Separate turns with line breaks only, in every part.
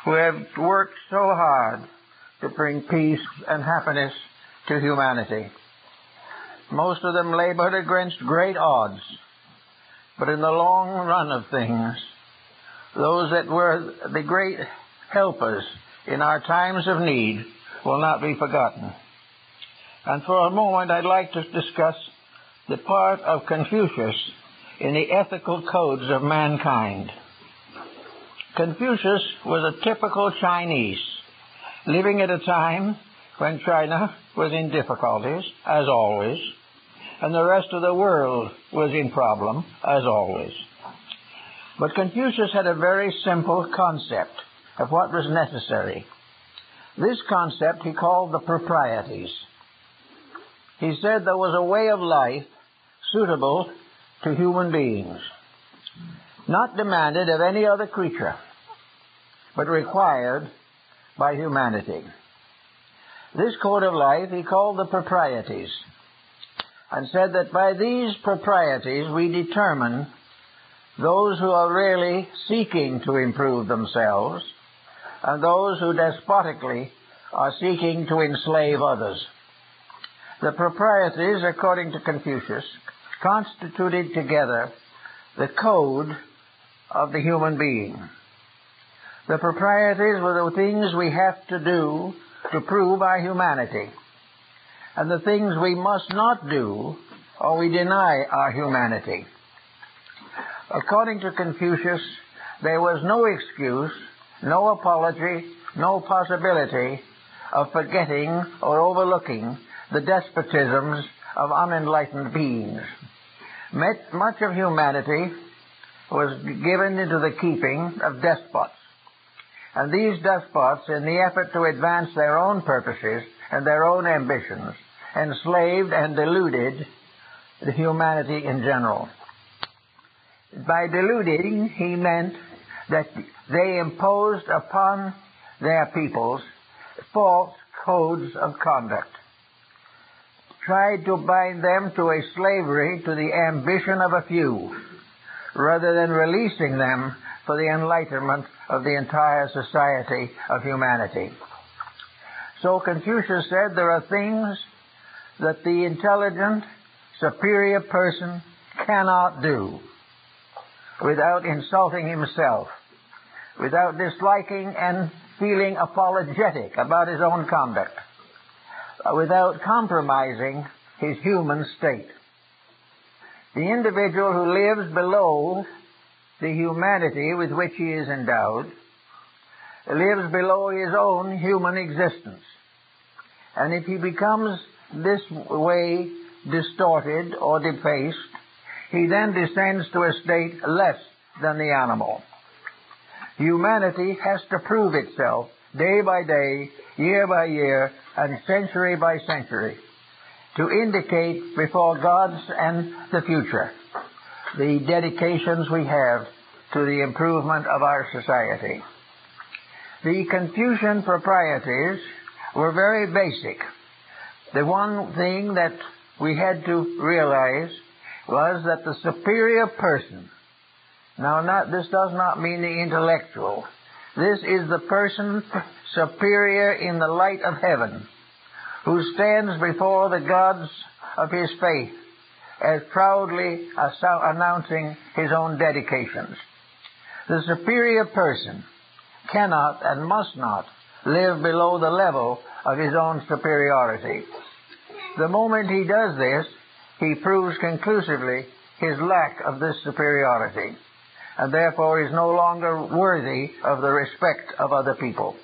who have worked so hard to bring peace and happiness to humanity. Most of them labored against great odds, but in the long run of things, those that were the great helpers in our times of need will not be forgotten. And for a moment, I'd like to discuss the part of Confucius in the ethical codes of mankind. Confucius was a typical Chinese, living at a time when China was in difficulties, as always, and the rest of the world was in problem, as always. But Confucius had a very simple concept of what was necessary. This concept he called the proprieties. He said there was a way of life suitable to human beings, not demanded of any other creature, but required by humanity. This code of life he called the proprieties, and said that by these proprieties we determine those who are really seeking to improve themselves and those who despotically are seeking to enslave others. The proprieties, according to Confucius, constituted together the code of the human being. The proprieties were the things we have to do to prove our humanity, and the things we must not do or we deny our humanity. According to Confucius, there was no excuse, no apology, no possibility of forgetting or overlooking the despotisms of unenlightened beings. Much of humanity was given into the keeping of despots. And these despots, in the effort to advance their own purposes and their own ambitions, enslaved and deluded the humanity in general. By deluding, he meant that they imposed upon their peoples false codes of conduct, tried to bind them to a slavery to the ambition of a few, rather than releasing them for the enlightenment of the entire society of humanity. So Confucius said there are things that the intelligent, superior person cannot do without insulting himself, without disliking and feeling apologetic about his own conduct, without compromising his human state. The individual who lives below the humanity with which he is endowed lives below his own human existence. And if he becomes this way distorted or defaced, he then descends to a state less than the animal. Humanity has to prove itself day by day, year by year, and century by century to indicate before God's and the future the dedications we have to the improvement of our society. The Confucian proprieties were very basic. The one thing that we had to realize was that the superior person, this does not mean the intellectual, this is the person superior in the light of heaven, who stands before the gods of his faith as proudly announcing his own dedications. The superior person cannot and must not live below the level of his own superiority. The moment he does this, he proves conclusively his lack of this superiority, and therefore is no longer worthy of the respect of other people.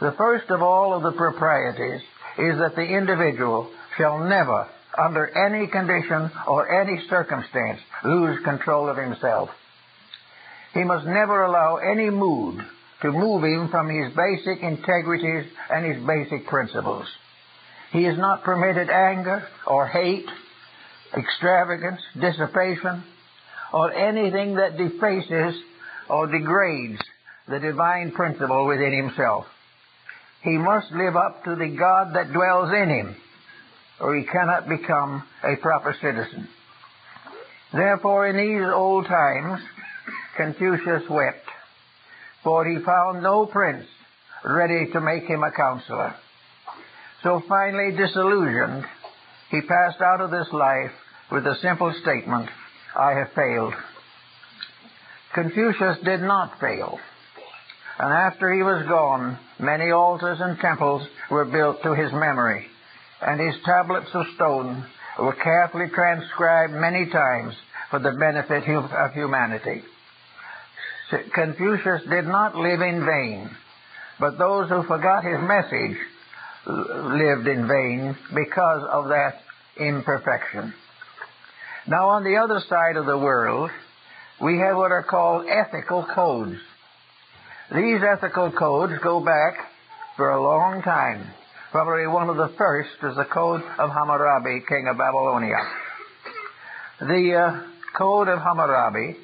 The first of all of the proprieties is that the individual shall never, under any condition or any circumstance, lose control of himself. He must never allow any mood to move him from his basic integrities and his basic principles. He is not permitted anger or hate, extravagance, dissipation, or anything that defaces or degrades the divine principle within himself. He must live up to the God that dwells in him, or he cannot become a proper citizen. Therefore, in these old times, Confucius wept for he found no prince ready to make him a counselor. So finally disillusioned, he passed out of this life with the simple statement, I have failed. Confucius did not fail. And after he was gone, many altars and temples were built to his memory, and his tablets of stone were carefully transcribed many times for the benefit of humanity. Confucius did not live in vain, but those who forgot his message lived in vain because of that imperfection. Now, on the other side of the world, we have what are called ethical codes. These ethical codes go back for a long time. Probably one of the first is the Code of Hammurabi, king of Babylonia. The Code of Hammurabi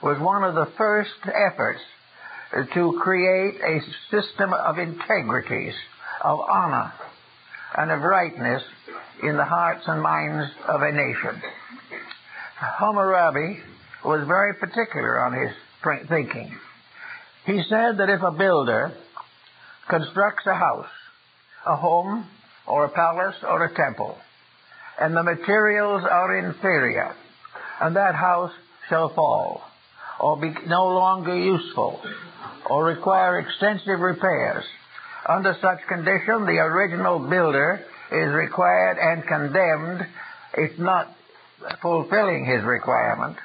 was one of the first efforts to create a system of integrities, of honor, and of rightness in the hearts and minds of a nation. Hammurabi was very particular on his thinking. He said that if a builder constructs a house, a home, or a palace, or a temple, and the materials are inferior, and that house shall fall, or be no longer useful, or require extensive repairs, under such condition, the original builder is required and condemned, if not fulfilling his requirement,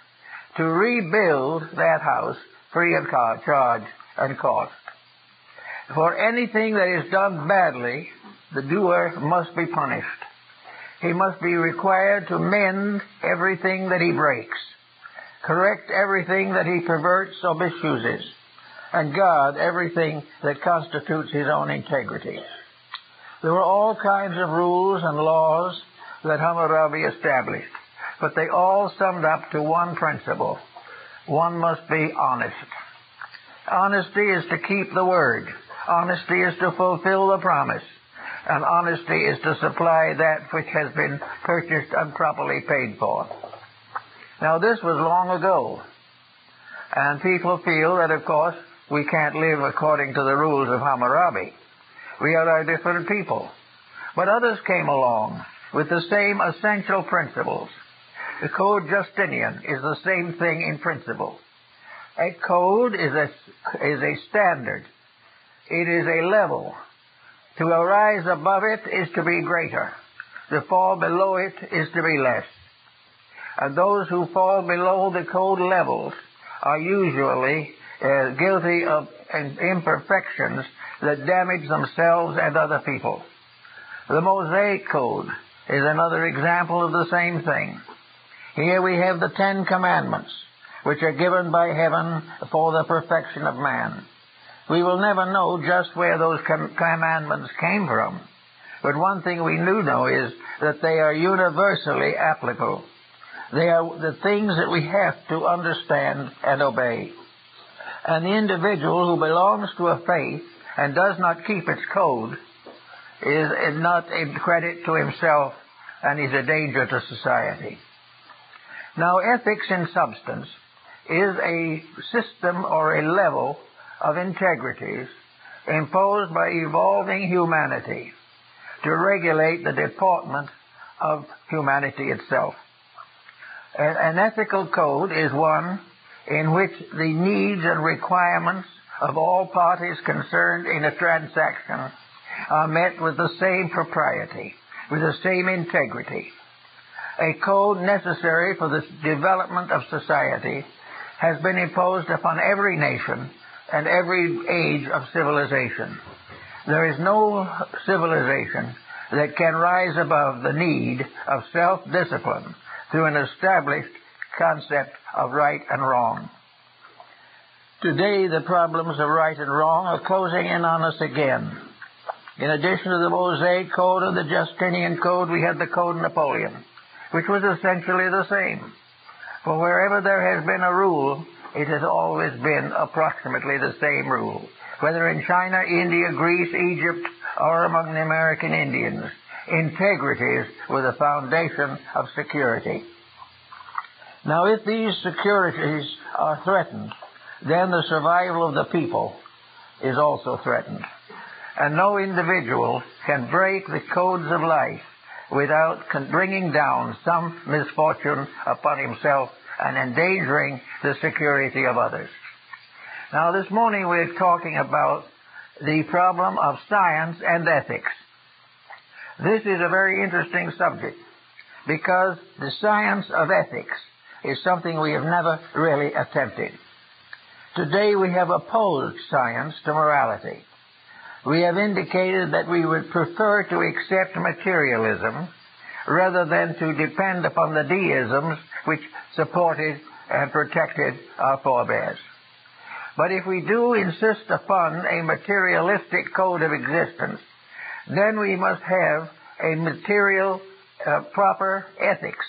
to rebuild that house free of charge and cost. For anything that is done badly, the doer must be punished. He must be required to mend everything that he breaks, correct everything that he perverts or misuses, and guard everything that constitutes his own integrity. There were all kinds of rules and laws that Hammurabi established, but they all summed up to one principle. One must be honest. Honesty is to keep the word. Honesty is to fulfill the promise. And honesty is to supply that which has been purchased and properly paid for. Now, this was long ago. And people feel that, of course, we can't live according to the rules of Hammurabi. We are a different people. But others came along with the same essential principles. The Code Justinian is the same thing in principle. A code is a standard. It is a level. To arise above it is to be greater. To fall below it is to be less. And those who fall below the code levels are usually guilty of imperfections that damage themselves and other people. The Mosaic Code is another example of the same thing. Here we have the 10 Commandments, which are given by heaven for the perfection of man. We will never know just where those commandments came from, but one thing we do know is that they are universally applicable. They are the things that we have to understand and obey. And the individual who belongs to a faith and does not keep its code is not a credit to himself and is a danger to society. Now, ethics in substance is a system or a level of integrities imposed by evolving humanity to regulate the deportment of humanity itself. An ethical code is one in which the needs and requirements of all parties concerned in a transaction are met with the same propriety, with the same integrity. A code necessary for the development of society has been imposed upon every nation and every age of civilization. There is no civilization that can rise above the need of self-discipline through an established concept of right and wrong. Today, the problems of right and wrong are closing in on us again. In addition to the Mosaic Code and the Justinian Code, we had the Code of Napoleon, which was essentially the same. For wherever there has been a rule, it has always been approximately the same rule, whether in China, India, Greece, Egypt, or among the American Indians. Integrities were the foundation of security. Now, if these securities are threatened, then the survival of the people is also threatened. And no individual can break the codes of life without bringing down some misfortune upon himself and endangering the security of others. Now, this morning we're talking about the problem of science and ethics. This is a very interesting subject because the science of ethics is something we have never really attempted. Today we have opposed science to morality. We have indicated that we would prefer to accept materialism rather than to depend upon the deisms which supported and protected our forebears. But if we do insist upon a materialistic code of existence, then we must have a material, proper ethics.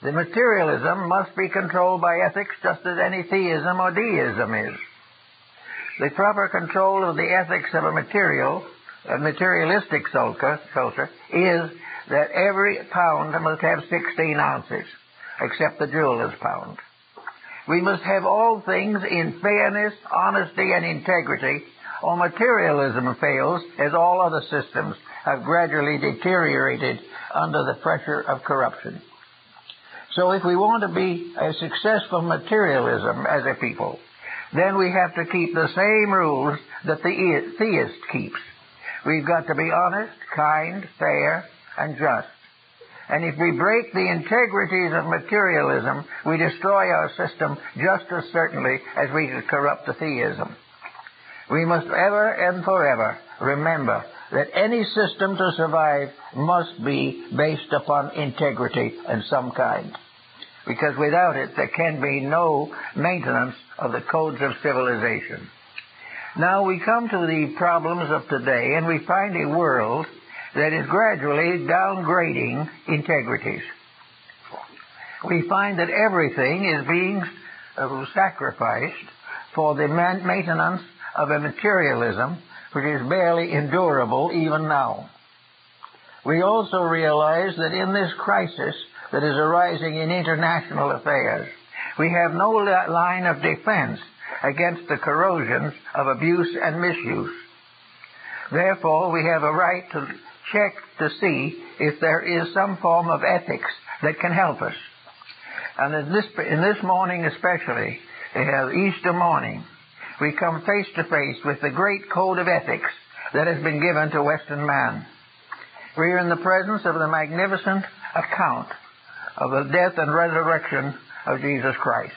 The materialism must be controlled by ethics just as any theism or deism is. The proper control of the ethics of a materialistic culture is that every pound must have 16 ounces, except the jeweler's pound. We must have all things in fairness, honesty, and integrity, or materialism fails, as all other systems have gradually deteriorated under the pressure of corruption. So if we want to be a successful materialism as a people, then we have to keep the same rules that the theist keeps. We've got to be honest, kind, fair, and just. And if we break the integrities of materialism, we destroy our system just as certainly as we could corrupt the theism. We must ever and forever remember that any system to survive must be based upon integrity of some kind. Because without it, there can be no maintenance of the codes of civilization. Now we come to the problems of today, and we find a world that is gradually downgrading integrities. We find that everything is being sacrificed for the maintenance of a materialism which is barely endurable even now. We also realize that in this crisis that is arising in international affairs, we have no line of defense against the corrosions of abuse and misuse. Therefore, we have a right to check to see if there is some form of ethics that can help us. And in this morning especially, Easter morning, we come face to face with the great code of ethics that has been given to Western man. We are in the presence of the magnificent account of the death and resurrection of Jesus Christ.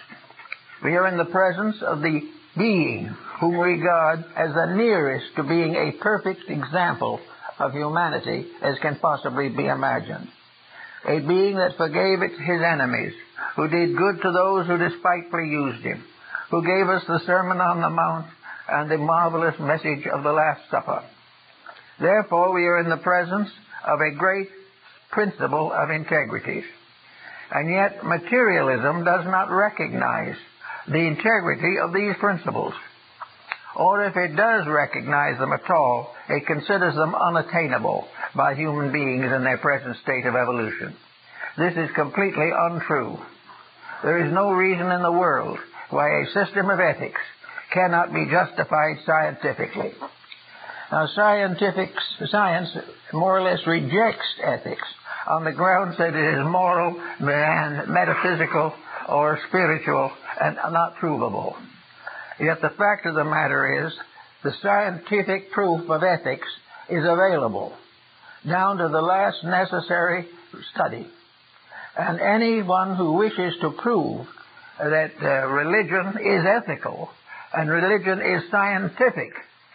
We are in the presence of the being whom we regard as the nearest to being a perfect example of humanity as can possibly be imagined. A being that forgave his enemies, who did good to those who despitefully used him, who gave us the Sermon on the Mount and the marvelous message of the Last Supper. Therefore, we are in the presence of a great principle of integrities. And yet, materialism does not recognize the integrity of these principles. Or if it does recognize them at all, it considers them unattainable by human beings in their present state of evolution. This is completely untrue. There is no reason in the world why a system of ethics cannot be justified scientifically. Now, science more or less rejects ethics on the grounds that it is moral and metaphysical or spiritual and not provable. Yet the fact of the matter is the scientific proof of ethics is available down to the last necessary study. And anyone who wishes to prove that religion is ethical and religion is scientific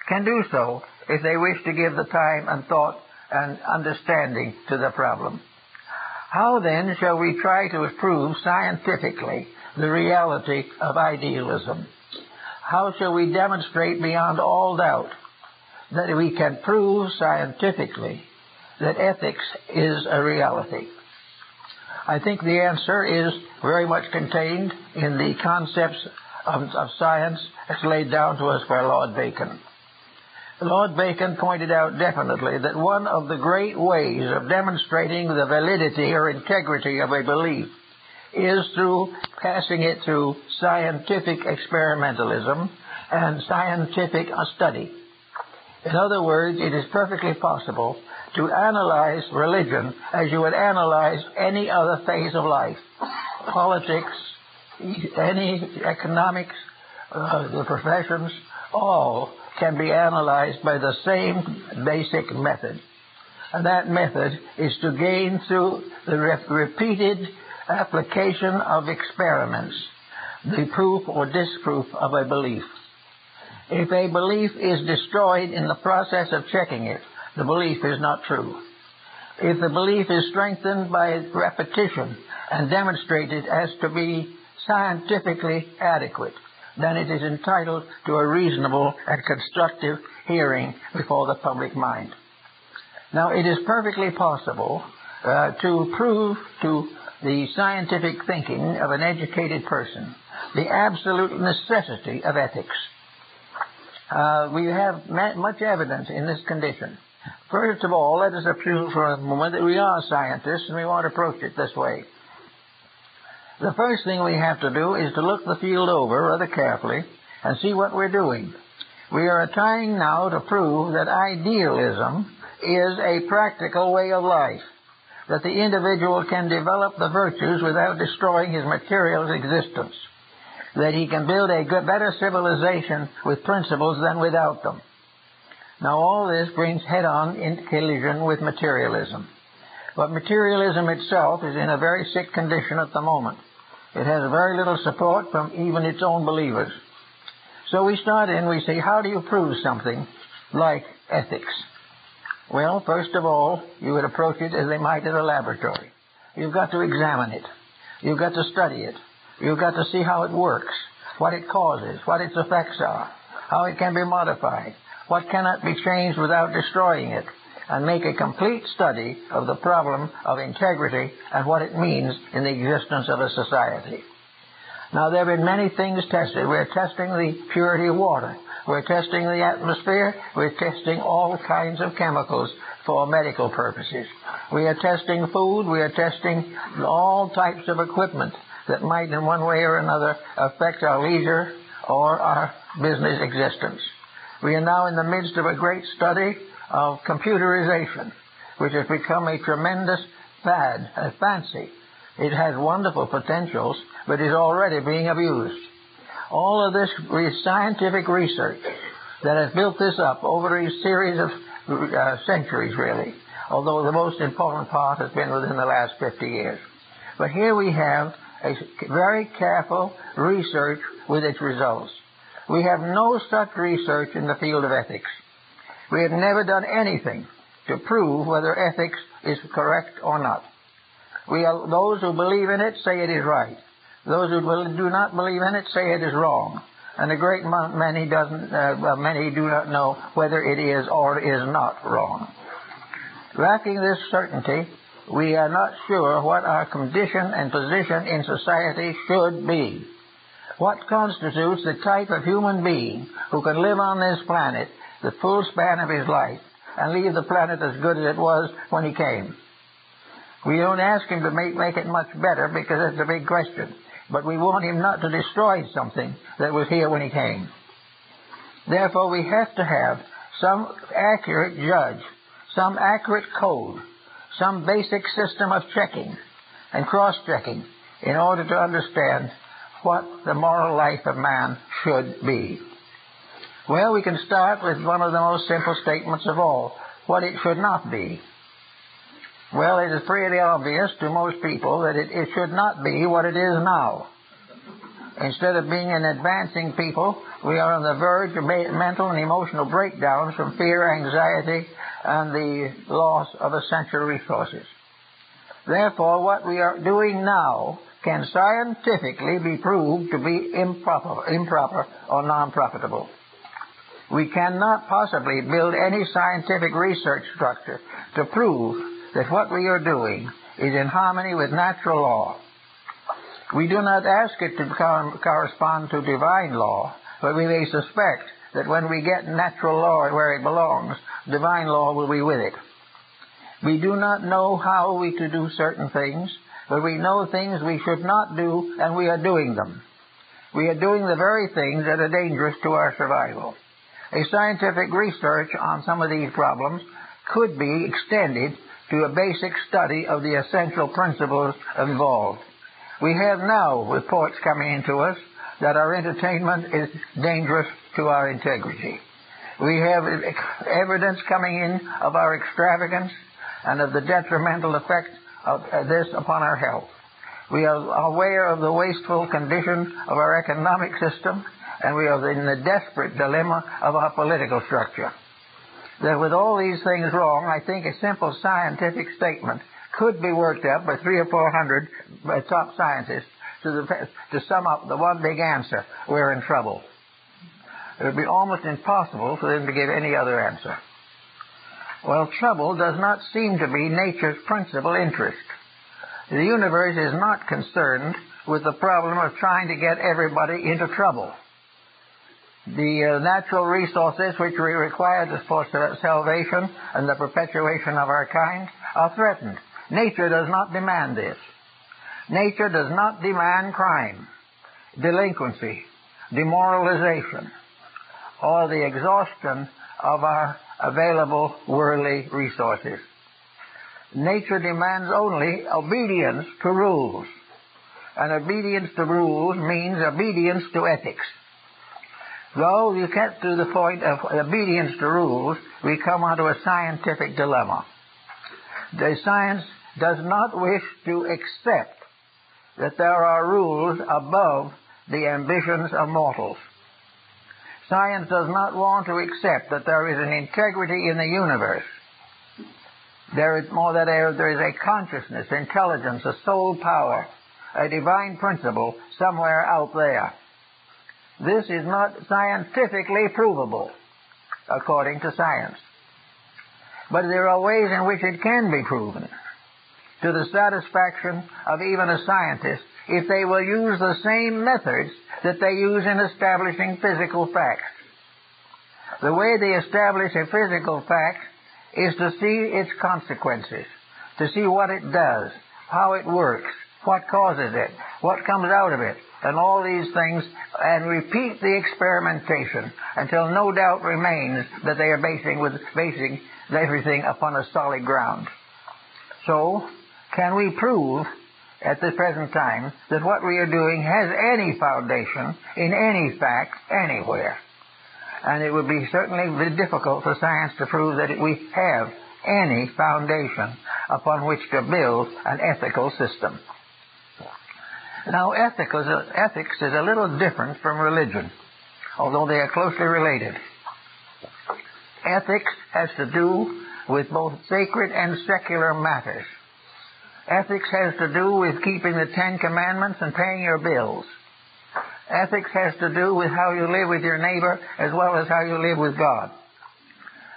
can do so if they wish to give the time and thought and understanding to the problem. How then shall we try to prove scientifically the reality of idealism? How shall we demonstrate beyond all doubt that we can prove scientifically that ethics is a reality? I think the answer is very much contained in the concepts of science as laid down to us by Lord Bacon. Lord Bacon pointed out definitely that one of the great ways of demonstrating the validity or integrity of a belief is through passing it through scientific experimentalism and scientific study. In other words, it is perfectly possible to analyze religion as you would analyze any other phase of life. Politics, any economics, the professions, all can be analyzed by the same basic method. And that method is to gain through the repeated application of experiments the proof or disproof of a belief. If a belief is destroyed in the process of checking it, the belief is not true. If the belief is strengthened by repetition and demonstrated as to be scientifically adequate, then it is entitled to a reasonable and constructive hearing before the public mind. Now, it is perfectly possible to prove to the scientific thinking of an educated person the absolute necessity of ethics. We have much evidence in this condition. First of all, let us assume for a moment that we are scientists and we want to approach it this way. The first thing we have to do is to look the field over rather carefully and see what we're doing. We are trying now to prove that idealism is a practical way of life, that the individual can develop the virtues without destroying his material existence, that he can build a better civilization with principles than without them. Now, all this brings head-on in collision with materialism. But materialism itself is in a very sick condition at the moment. It has very little support from even its own believers. So we start in, we say, how do you prove something like ethics? Well, first of all, you would approach it as they might in a laboratory. You've got to examine it. You've got to study it. You've got to see how it works, what it causes, what its effects are, how it can be modified, what cannot be changed without destroying it, and make a complete study of the problem of integrity and what it means in the existence of a society. Now, there have been many things tested. We're testing the purity of water. We're testing the atmosphere. We're testing all kinds of chemicals for medical purposes. We are testing food. We are testing all types of equipment that might in one way or another affect our leisure or our business existence. We are now in the midst of a great study of computerization, which has become a tremendous fad, a fancy. It has wonderful potentials, but is already being abused. All of this scientific research that has built this up over a series of centuries, really, although the most important part has been within the last 50 years. But here we have a very careful research with its results. We have no such research in the field of ethics. We have never done anything to prove whether ethics is correct or not. Those who believe in it say it is right. Those who do not believe in it say it is wrong. And a great many do not know whether it is or is not wrong. Lacking this certainty, we are not sure what our condition and position in society should be. What constitutes the type of human being who can live on this planet the full span of his life and leave the planet as good as it was when he came? We don't ask him to make it much better because that's a big question. But we want him not to destroy something that was here when he came. Therefore, we have to have some accurate judge, some accurate code, some basic system of checking and cross-checking in order to understand what the moral life of man should be. Well, we can start with one of the most simple statements of all, what it should not be. Well, it is pretty obvious to most people that it should not be what it is now. Instead of being an advancing people, we are on the verge of mental and emotional breakdowns from fear, anxiety, and the loss of essential resources. Therefore, what we are doing now can scientifically be proved to be improper or non-profitable. We cannot possibly build any scientific research structure to prove that what we are doing is in harmony with natural law. We do not ask it to correspond to divine law, but we may suspect that when we get natural law where it belongs, divine law will be with it. We do not know how we to do certain things, but we know things we should not do, and we are doing them. We are doing the very things that are dangerous to our survival. A scientific research on some of these problems could be extended to a basic study of the essential principles involved. We have now reports coming into us that our entertainment is dangerous to our integrity. We have evidence coming in of our extravagance and of the detrimental effect of this upon our health. We are aware of the wasteful condition of our economic system, and we are in the desperate dilemma of our political structure. That with all these things wrong, I think a simple scientific statement could be worked up by 300 or 400 top scientists to sum up the one big answer: we're in trouble. It would be almost impossible for them to give any other answer. Well, trouble does not seem to be nature's principal interest. The universe is not concerned with the problem of trying to get everybody into trouble. The natural resources which we require for salvation and the perpetuation of our kind are threatened. Nature does not demand this. Nature does not demand crime, delinquency, demoralization, or the exhaustion of our available worldly resources. Nature demands only obedience to rules. And obedience to rules means obedience to ethics. Though you get to the point of obedience to rules, we come onto a scientific dilemma. The science does not wish to accept that there are rules above the ambitions of mortals. Science does not want to accept that there is an integrity in the universe. There is more that there is a consciousness, intelligence, a soul power, a divine principle somewhere out there. This is not scientifically provable, according to science. But there are ways in which it can be proven, to the satisfaction of even a scientist, if they will use the same methods that they use in establishing physical facts. The way they establish a physical fact is to see its consequences, to see what it does, how it works, what causes it, what comes out of it, and all these things, and repeat the experimentation until no doubt remains that they are basing everything upon a solid ground. So, can we prove at the present time that what we are doing has any foundation in any fact anywhere? And it would be certainly difficult for science to prove that we have any foundation upon which to build an ethical system. Now, ethics is a little different from religion, although they are closely related. Ethics has to do with both sacred and secular matters. Ethics has to do with keeping the 10 Commandments and paying your bills. Ethics has to do with how you live with your neighbor as well as how you live with God.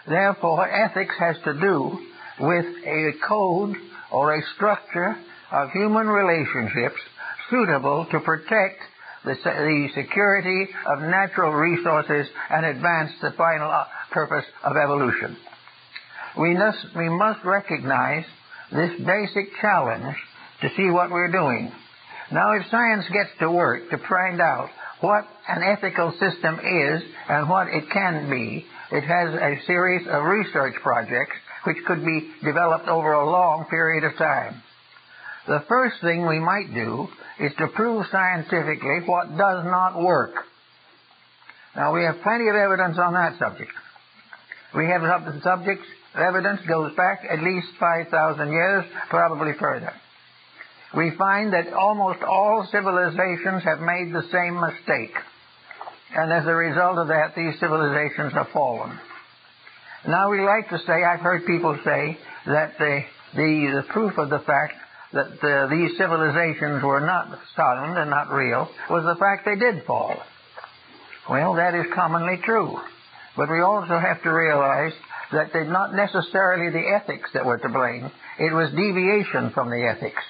Therefore, ethics has to do with a code or a structure of human relationships suitable to protect the security of natural resources and advance the final purpose of evolution. We must recognize this basic challenge to see what we're doing. Now, if science gets to work to find out what an ethical system is and what it can be, it has a series of research projects which could be developed over a long period of time. The first thing we might do is to prove scientifically what does not work. Now, we have plenty of evidence on that subject. We have evidence goes back at least 5,000 years, probably further. We find that almost all civilizations have made the same mistake. And as a result of that, these civilizations have fallen. Now, we like to say, I've heard people say, that the proof of the fact that these civilizations were not sound and not real was the fact they did fall. Well, that is commonly true. But we also have to realize that they're not necessarily the ethics that were to blame. It was deviation from the ethics.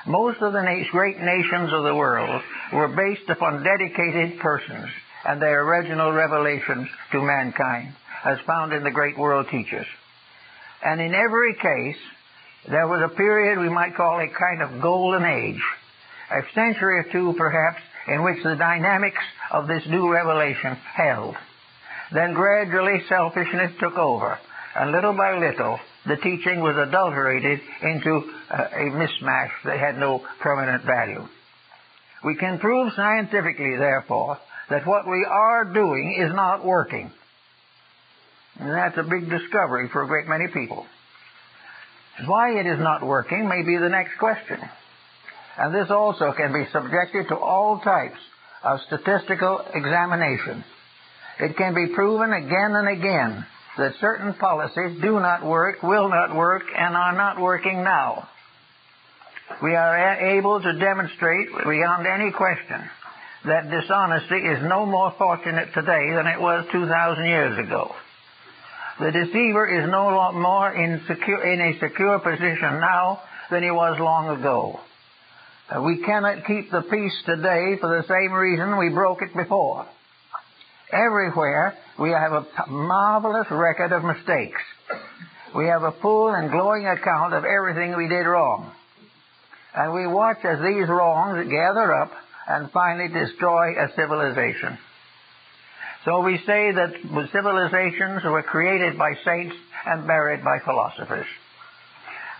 Most of the great nations of the world were based upon dedicated persons and their original revelations to mankind, as found in the great world teachers. And in every case, There was a period we might call a kind of golden age, a century or two perhaps, in which the dynamics of this new revelation held. Then gradually selfishness took over, and little by little the teaching was adulterated into a mismatch that had no permanent value. We can prove scientifically, therefore, that what we are doing is not working. And that's a big discovery for a great many people. Why it is not working may be the next question. And this also can be subjected to all types of statistical examination. It can be proven again and again that certain policies do not work, will not work, and are not working now. We are able to demonstrate beyond any question that dishonesty is no more fortunate today than it was 2,000 years ago. The deceiver is no more in a secure position now than he was long ago. We cannot keep the peace today for the same reason we broke it before. Everywhere we have a marvelous record of mistakes. We have a full and glowing account of everything we did wrong. And we watch as these wrongs gather up and finally destroy a civilization. So we say that civilizations were created by saints and buried by philosophers.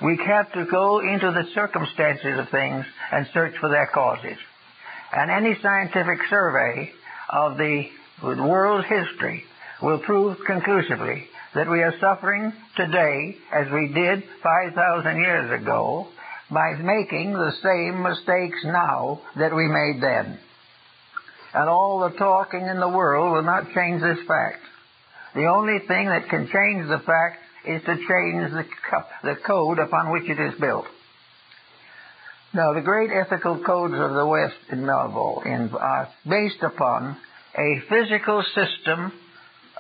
We have to go into the circumstances of things and search for their causes. And any scientific survey of the world's history will prove conclusively that we are suffering today as we did 5,000 years ago by making the same mistakes now that we made then. And all the talking in the world will not change this fact. The only thing that can change the fact is to change the code upon which it is built. Now, the great ethical codes of the West in Melville are based upon a physical system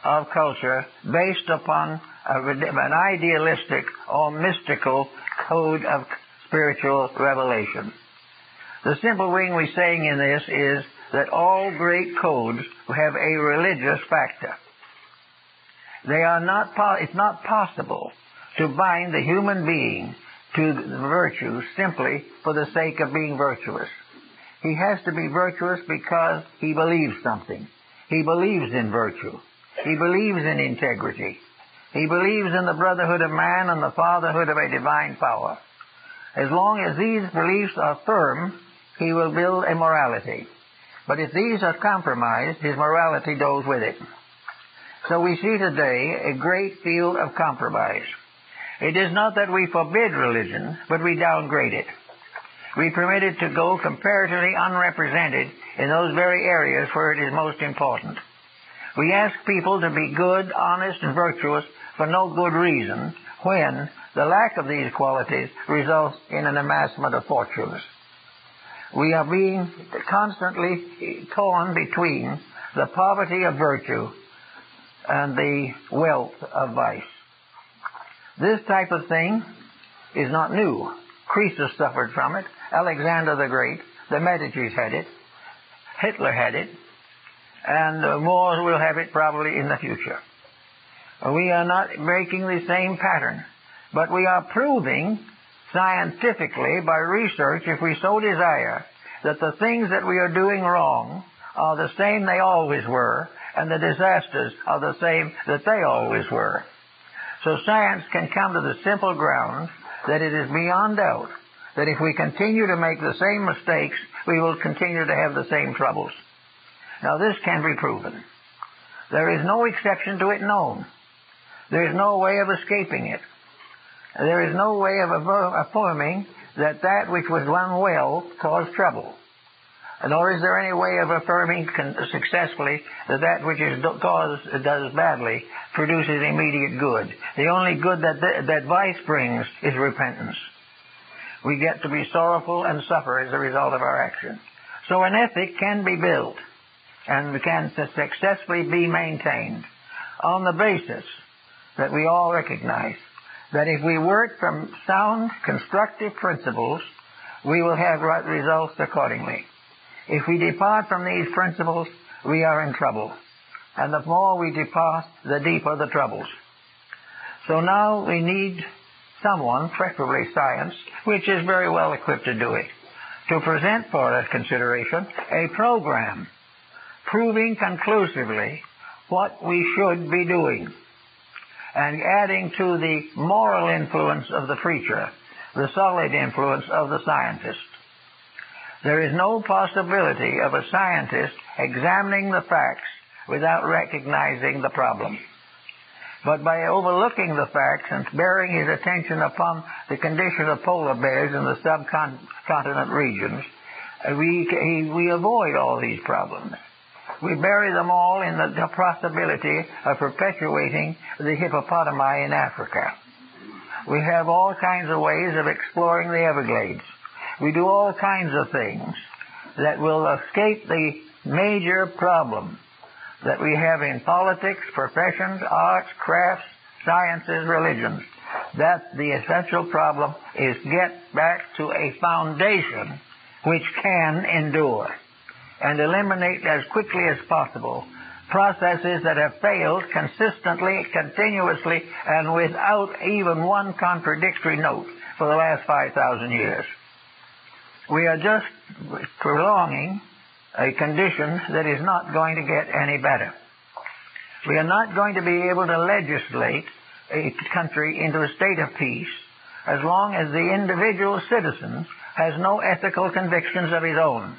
of culture based upon an idealistic or mystical code of spiritual revelation. The simple way we're saying in this is that all great codes have a religious factor. It's not possible to bind the human being to virtue simply for the sake of being virtuous. He has to be virtuous because he believes something. He believes in virtue. He believes in integrity. He believes in the brotherhood of man and the fatherhood of a divine power. As long as these beliefs are firm, he will build a morality. But if these are compromised, his morality goes with it. So we see today a great field of compromise. It is not that we forbid religion, but we downgrade it. We permit it to go comparatively unrepresented in those very areas where it is most important. We ask people to be good, honest, and virtuous for no good reason, when the lack of these qualities results in an amassment of fortunes. We are being constantly torn between the poverty of virtue and the wealth of vice. This type of thing is not new. Croesus suffered from it. Alexander the Great, the Medicis had it. Hitler had it. And more will have it probably in the future. We are not breaking the same pattern, but we are proving scientifically by research, if we so desire, that the things that we are doing wrong are the same they always were, and the disasters are the same that they always were. So science can come to the simple ground that it is beyond doubt that if we continue to make the same mistakes, we will continue to have the same troubles. Now this can be proven. There is no exception to it known. There is no way of escaping it. There is no way of affirming that that which was done well caused trouble. Nor is there any way of affirming successfully that that which is does badly produces immediate good. The only good that vice brings is repentance. We get to be sorrowful and suffer as a result of our action. So an ethic can be built and can successfully be maintained on the basis that we all recognize that if we work from sound, constructive principles, we will have right results accordingly. If we depart from these principles, we are in trouble. And the more we depart, the deeper the troubles. So now we need someone, preferably science, which is very well equipped to do it, to present for our consideration a program proving conclusively what we should be doing, and adding to the moral influence of the preacher the solid influence of the scientist. There is no possibility of a scientist examining the facts without recognizing the problem. But by overlooking the facts and bearing his attention upon the condition of polar bears in the subcontinent regions, we avoid all these problems. We bury them all in the possibility of perpetuating the hippopotami in Africa. We have all kinds of ways of exploring the Everglades. We do all kinds of things that will escape the major problem that we have in politics, professions, arts, crafts, sciences, religions. That the essential problem is get back to a foundation which can endure, and eliminate as quickly as possible processes that have failed consistently, continuously, and without even one contradictory note for the last 5,000 years. We are just prolonging a condition that is not going to get any better. We are not going to be able to legislate a country into a state of peace as long as the individual citizen has no ethical convictions of his own.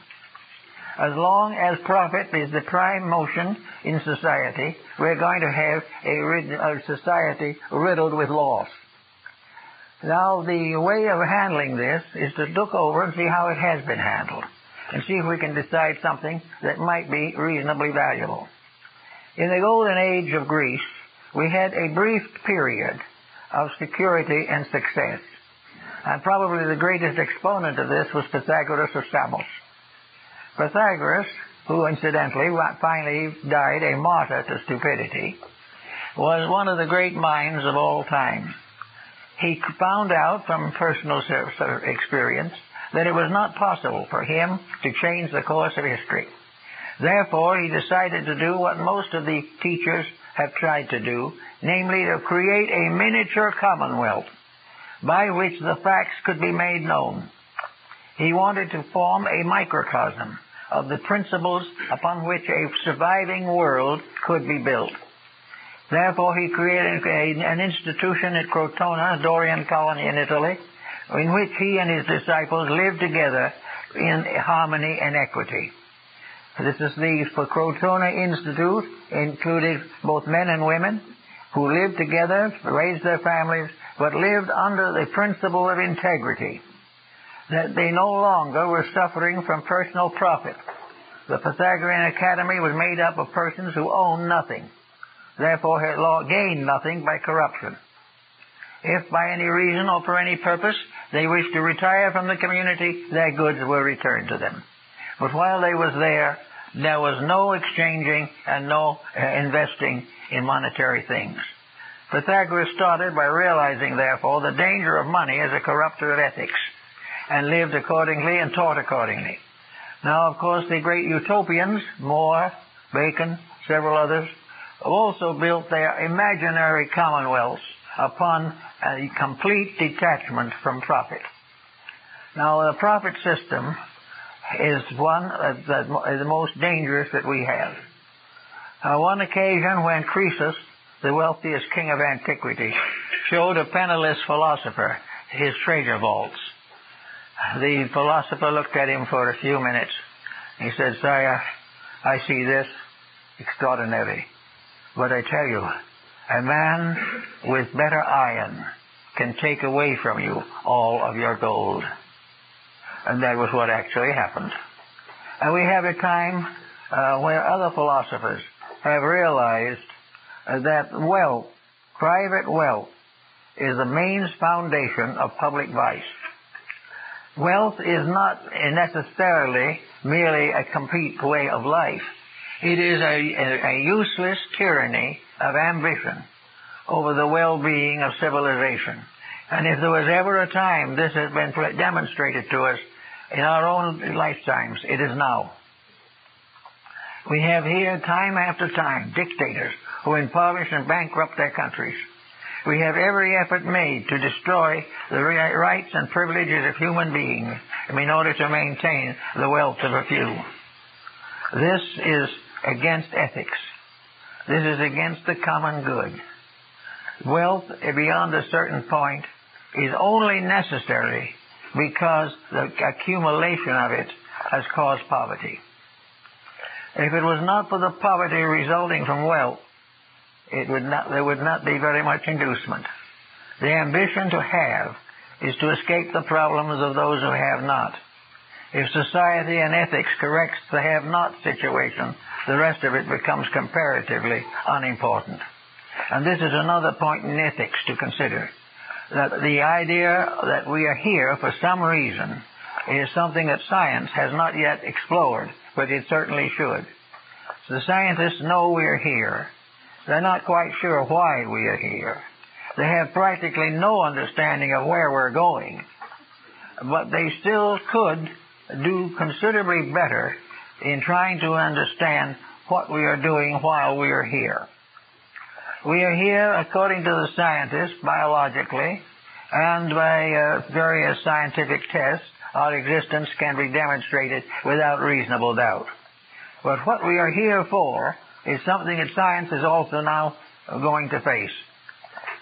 As long as profit is the prime motion in society, we're going to have a society riddled with loss. Now, the way of handling this is to look over and see how it has been handled, and see if we can decide something that might be reasonably valuable. In the golden age of Greece, we had a brief period of security and success. And probably the greatest exponent of this was Pythagoras of Samos. Pythagoras, who incidentally finally died a martyr to stupidity, was one of the great minds of all time. He found out from personal experience that it was not possible for him to change the course of history. Therefore, he decided to do what most of the teachers have tried to do, namely to create a miniature commonwealth by which the facts could be made known. He wanted to form a microcosm of the principles upon which a surviving world could be built. Therefore, he created an institution at Crotona, a Dorian colony in Italy, in which he and his disciples lived together in harmony and equity. This is the Crotona Institute, included both men and women who lived together, raised their families, but lived under the principle of integrity, that they no longer were suffering from personal profit. The Pythagorean Academy was made up of persons who owned nothing, therefore had gained nothing by corruption. If by any reason or for any purpose they wished to retire from the community, their goods were returned to them. But while they was there was no exchanging and no investing in monetary things. Pythagoras started by realizing, therefore, the danger of money as a corrupter of ethics, and lived accordingly and taught accordingly. Now, of course, the great utopians, More, Bacon, several others, also built their imaginary commonwealths upon a complete detachment from profit. Now, the profit system is one of the most dangerous that we have. On one occasion when Croesus, the wealthiest king of antiquity, showed a penniless philosopher his treasure vaults, the philosopher looked at him for a few minutes. He said, "Sire, I see this extraordinary, but I tell you, a man with better iron can take away from you all of your gold." And that was what actually happened. And we have a time where other philosophers have realized that wealth, private wealth, is the main foundation of public vice. Wealth is not necessarily merely a complete way of life. It is a useless tyranny of ambition over the well-being of civilization. And if there was ever a time this has been demonstrated to us in our own lifetimes, it is now. We have here, time after time, dictators who impoverish and bankrupt their countries. we have every effort made to destroy the rights and privileges of human beings in order to maintain the wealth of a few. This is against ethics. This is against the common good. Wealth beyond a certain point is only necessary because the accumulation of it has caused poverty. If it was not for the poverty resulting from wealth, there would not be very much inducement. The ambition to have is to escape the problems of those who have not. If society and ethics corrects the have-not situation, the rest of it becomes comparatively unimportant. And this is another point in ethics to consider, that the idea that we are here for some reason is something that science has not yet explored, but it certainly should. So the scientists know we are here. They're not quite sure why we are here. They have practically no understanding of where we're going. But they still could do considerably better in trying to understand what we are doing while we are here. We are here, according to the scientists, biologically, and by various scientific tests, our existence can be demonstrated without reasonable doubt. But what we are here for is something that science is also now going to face.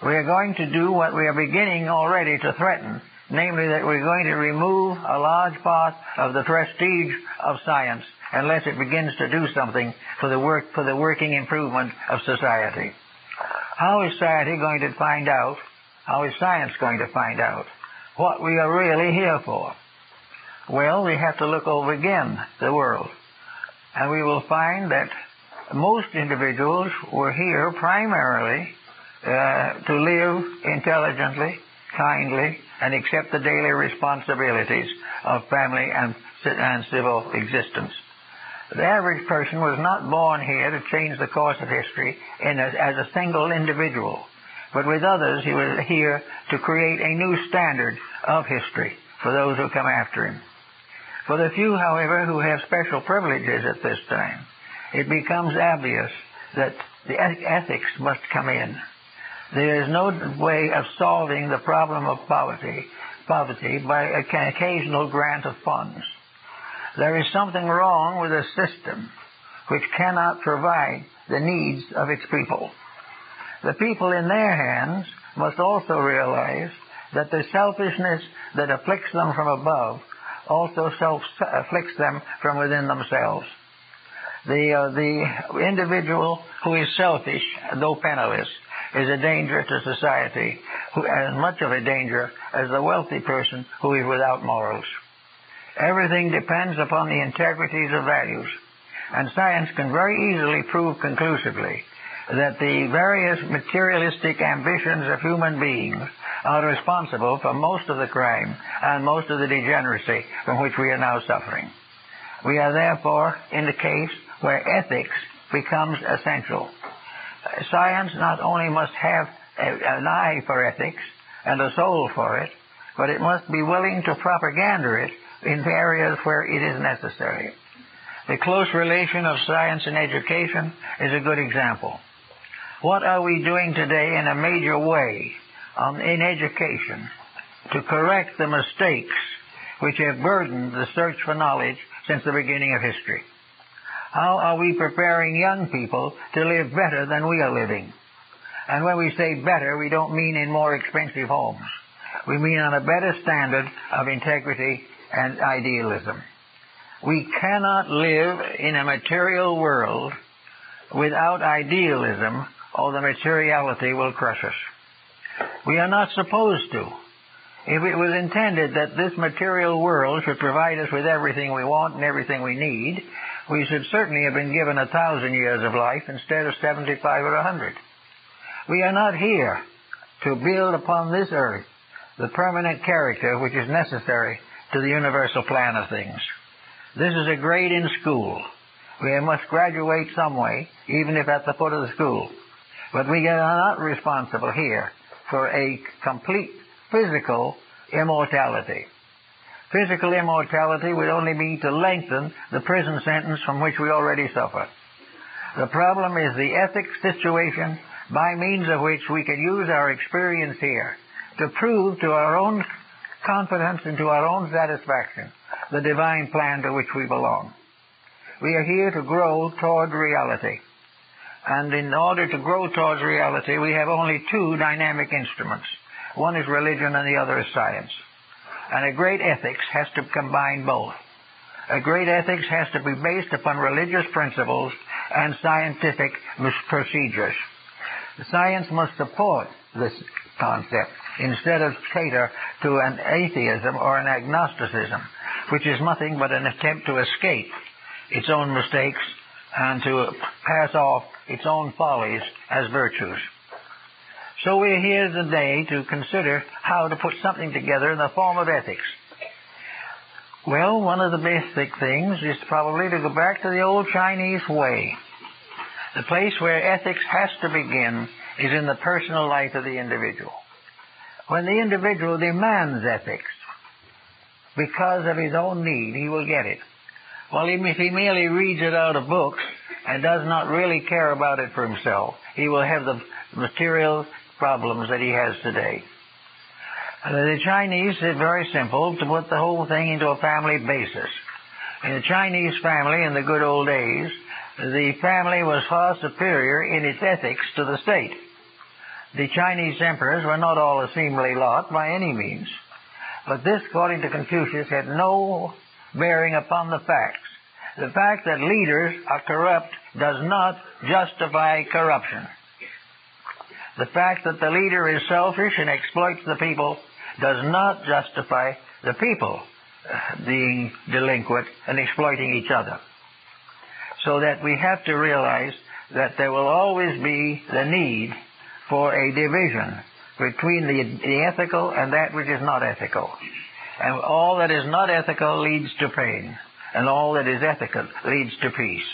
We are going to do what we are beginning already to threaten, namely that we're going to remove a large part of the prestige of science unless it begins to do something for the working improvement of society. How is society going to find out? How is science going to find out what we are really here for? Well, we have to look over again the world, and we will find that most individuals were here primarily to live intelligently, kindly, and accept the daily responsibilities of family and civil existence. The average person was not born here to change the course of history as a single individual, but with others he was here to create a new standard of history for those who come after him. For the few, however, who have special privileges at this time, it becomes obvious that the ethics must come in. There is no way of solving the problem of poverty by an occasional grant of funds. There is something wrong with a system which cannot provide the needs of its people. The people in their hands must also realize that the selfishness that afflicts them from above also afflicts them from within themselves. The individual who is selfish, though penniless, is a danger to society, as much of a danger as the wealthy person who is without morals. Everything depends upon the integrities of values, and science can very easily prove conclusively that the various materialistic ambitions of human beings are responsible for most of the crime and most of the degeneracy from which we are now suffering. We are therefore in the case where ethics becomes essential. Science not only must have an eye for ethics and a soul for it, but it must be willing to propaganda it in areas where it is necessary. The close relation of science and education is a good example. What are we doing today in a major way in education to correct the mistakes which have burdened the search for knowledge since the beginning of history? How are we preparing young people to live better than we are living? And when we say better, we don't mean in more expensive homes. We mean on a better standard of integrity and idealism. We cannot live in a material world without idealism, or the materiality will crush us. We are not supposed to. If it was intended that this material world should provide us with everything we want and everything we need, we should certainly have been given 1,000 years of life instead of 75 or 100. We are not here to build upon this earth the permanent character which is necessary to the universal plan of things. This is a grade in school. We must graduate some way, even if at the foot of the school. But we are not responsible here for a complete physical immortality. Physical immortality would only be to lengthen the prison sentence from which we already suffer. The problem is the ethics situation by means of which we can use our experience here to prove to our own confidence and to our own satisfaction the divine plan to which we belong. We are here to grow toward reality. And in order to grow towards reality, we have only two dynamic instruments. One is religion and the other is science. And a great ethics has to combine both. A great ethics has to be based upon religious principles and scientific procedures. Science must support this concept instead of cater to an atheism or an agnosticism, which is nothing but an attempt to escape its own mistakes and to pass off its own follies as virtues. So we're here today to consider how to put something together in the form of ethics. Well, one of the basic things is probably to go back to the old Chinese way. The place where ethics has to begin is in the personal life of the individual. When the individual demands ethics because of his own need, he will get it. Well, even if he merely reads it out of books and does not really care about it for himself, he will have the material problems that he has today. The Chinese is very simple to put the whole thing into a family basis. In the Chinese family in the good old days, the family was far superior in its ethics to the state. The Chinese emperors were not all a seemly lot by any means. But this, according to Confucius, had no bearing upon the facts. The fact that leaders are corrupt does not justify corruption. The fact that the leader is selfish and exploits the people does not justify the people being delinquent and exploiting each other. So that we have to realize that there will always be the need for a division between the ethical and that which is not ethical. And all that is not ethical leads to pain, and all that is ethical leads to peace.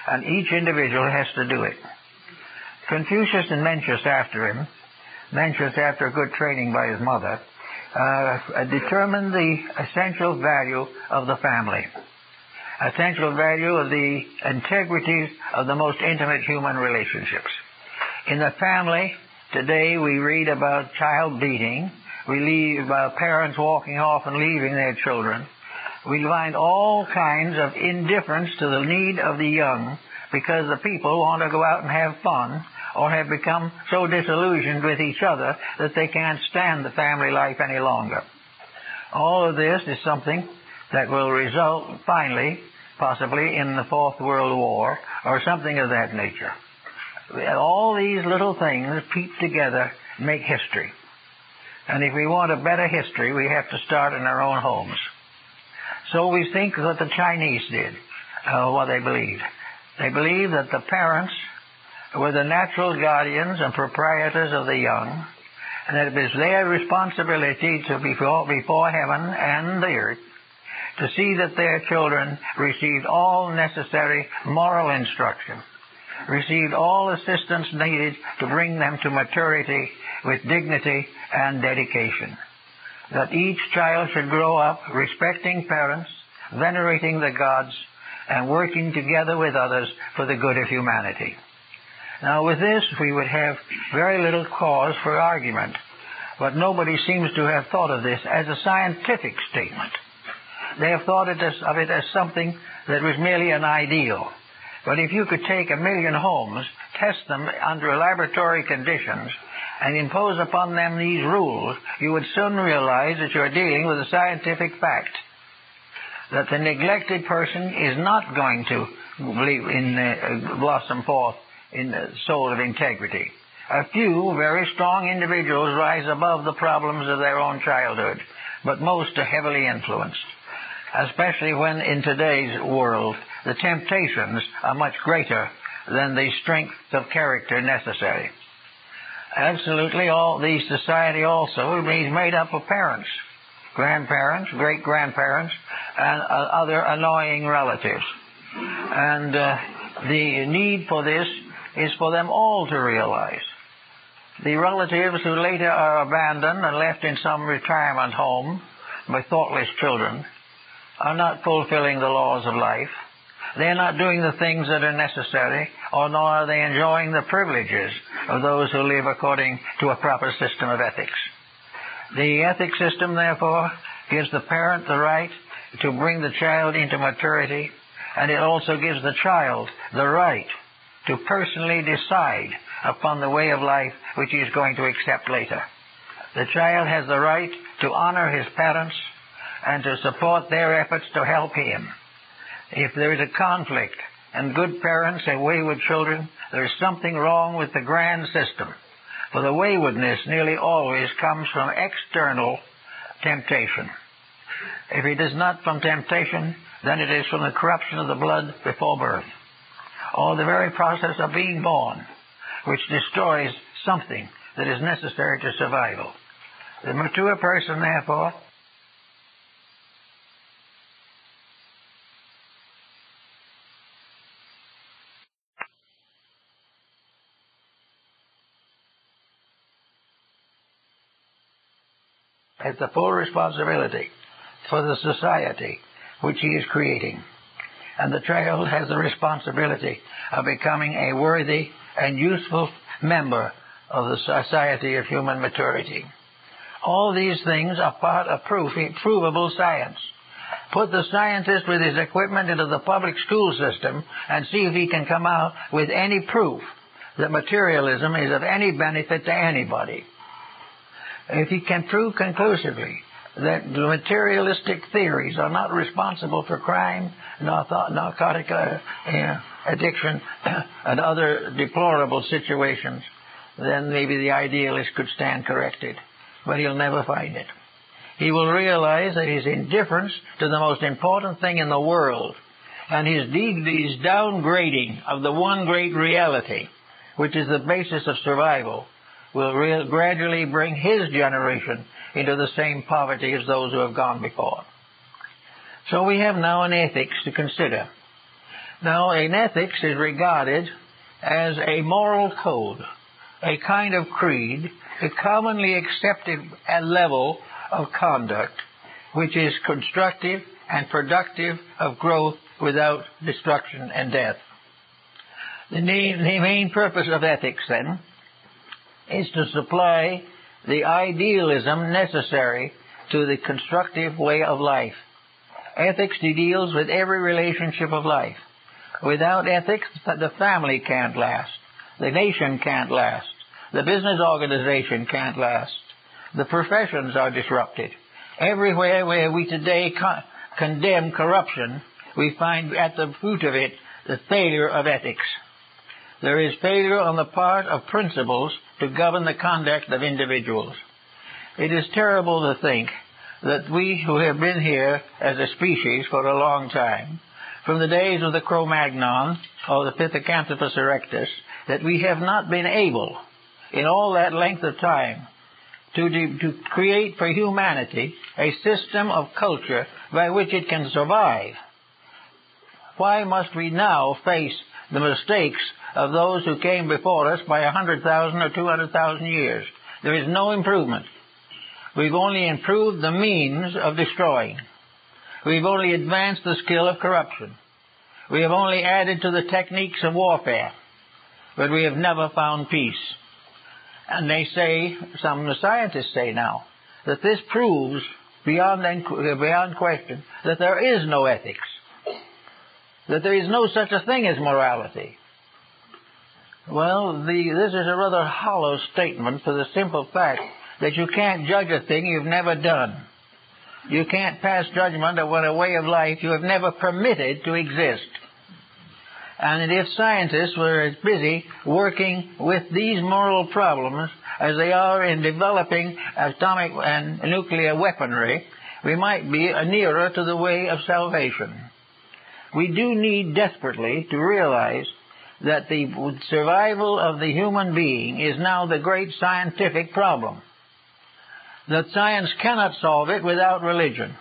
And each individual has to do it. Confucius and Mencius after him, Mencius after good training by his mother, determined the essential value of the family, essential value of the integrities of the most intimate human relationships. In the family, today we read about child beating, we read about parents walking off and leaving their children. We find all kinds of indifference to the need of the young because the people want to go out and have fun or have become so disillusioned with each other that they can't stand the family life any longer. All of this is something that will result finally, possibly, in the Fourth World War or something of that nature. All these little things peep together make history. And if we want a better history, we have to start in our own homes. So we think that the Chinese did, what they believed. They believed that the parents were the natural guardians and proprietors of the young, and that it was their responsibility to before heaven and the earth to see that their children received all necessary moral instruction, received all assistance needed to bring them to maturity with dignity and dedication. That each child should grow up respecting parents, venerating the gods, and working together with others for the good of humanity. Now with this we would have very little cause for argument, but nobody seems to have thought of this as a scientific statement. They have thought of it as something that was merely an ideal. But if you could take 1 million homes, test them under laboratory conditions, and impose upon them these rules, you would soon realize that you are dealing with a scientific fact. That the neglected person is not going to blossom forth in the soul of integrity. A few very strong individuals rise above the problems of their own childhood, but most are heavily influenced, especially when in today's world the temptations are much greater than the strength of character necessary. Absolutely, all the society also is made up of parents, grandparents, great-grandparents, and other annoying relatives. And the need for this is for them all to realize. The relatives who later are abandoned and left in some retirement home by thoughtless children are not fulfilling the laws of life. They're not doing the things that are necessary, or nor are they enjoying the privileges of those who live according to a proper system of ethics. The ethics system, therefore, gives the parent the right to bring the child into maturity, and it also gives the child the right to personally decide upon the way of life which he is going to accept later. The child has the right to honor his parents and to support their efforts to help him. If there is a conflict and good parents and wayward children, there is something wrong with the grand system. For the waywardness nearly always comes from external temptation. If it is not from temptation, then it is from the corruption of the blood before birth, or the very process of being born, which destroys something that is necessary to survival. The mature person, therefore, has the full responsibility for the society which he is creating. And the child has the responsibility of becoming a worthy and useful member of the society of human maturity. All these things are part of provable science. Put the scientist with his equipment into the public school system and see if he can come out with any proof that materialism is of any benefit to anybody. If he can prove conclusively that the materialistic theories are not responsible for crime, narcotic addiction, and other deplorable situations, then maybe the idealist could stand corrected. But he'll never find it. He will realize that his indifference to the most important thing in the world and his downgrading of the one great reality, which is the basis of survival, will gradually bring his generation into the same poverty as those who have gone before. So we have now an ethics to consider. Now, an ethics is regarded as a moral code, a kind of creed, a commonly accepted level of conduct, which is constructive and productive of growth without destruction and death. The main purpose of ethics, then, is to supply the idealism necessary to the constructive way of life. Ethics deals with every relationship of life. Without ethics, the family can't last. The nation can't last. The business organization can't last. The professions are disrupted. Everywhere where we today condemn corruption, we find at the root of it the failure of ethics. There is failure on the part of principles to govern the conduct of individuals. It is terrible to think that we who have been here as a species for a long time, from the days of the Cro-Magnon or the Pythagoras erectus, that we have not been able, in all that length of time, to create for humanity a system of culture by which it can survive. Why must we now face the mistakes of those who came before us by 100,000 or 200,000 years? There is no improvement. We've only improved the means of destroying. We've only advanced the skill of corruption. We have only added to the techniques of warfare. But we have never found peace. And they say, some of the scientists say now, that this proves beyond question that there is no ethics, that there is no such a thing as morality. Well, this is a rather hollow statement for the simple fact that you can't judge a thing you've never done. You can't pass judgment on a way of life you have never permitted to exist. And if scientists were as busy working with these moral problems as they are in developing atomic and nuclear weaponry, we might be nearer to the way of salvation. We do need desperately to realize that the survival of the human being is now the great scientific problem. That science cannot solve it without religion.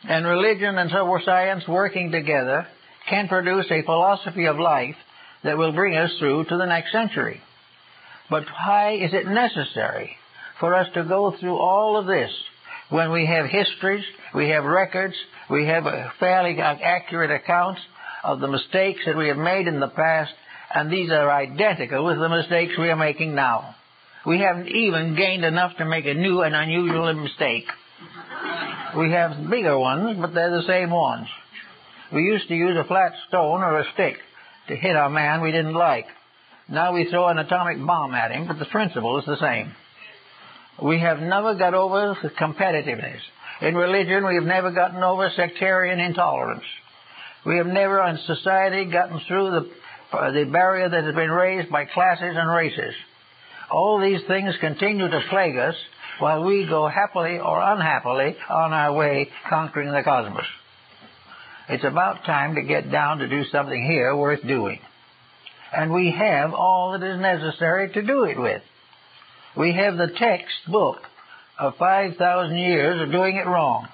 And religion and science working together can produce a philosophy of life that will bring us through to the next century. But why is it necessary for us to go through all of this when we have histories, we have records, we have fairly accurate accounts of the mistakes that we have made in the past, And these are identical with the mistakes we are making now. We haven't even gained enough to make a new and unusual mistake. We have bigger ones, but they're the same ones. We used to use a flat stone or a stick to hit a man we didn't like. Now we throw an atomic bomb at him, but the principle is the same. We have never got over the competitiveness. In religion, we have never gotten over sectarian intolerance. We have never in society gotten through the barrier that has been raised by classes and races. All these things continue to plague us while we go happily or unhappily on our way conquering the cosmos. It's about time to get down to do something here worth doing. And we have all that is necessary to do it with. We have the textbook of 5,000 years of doing it wrong.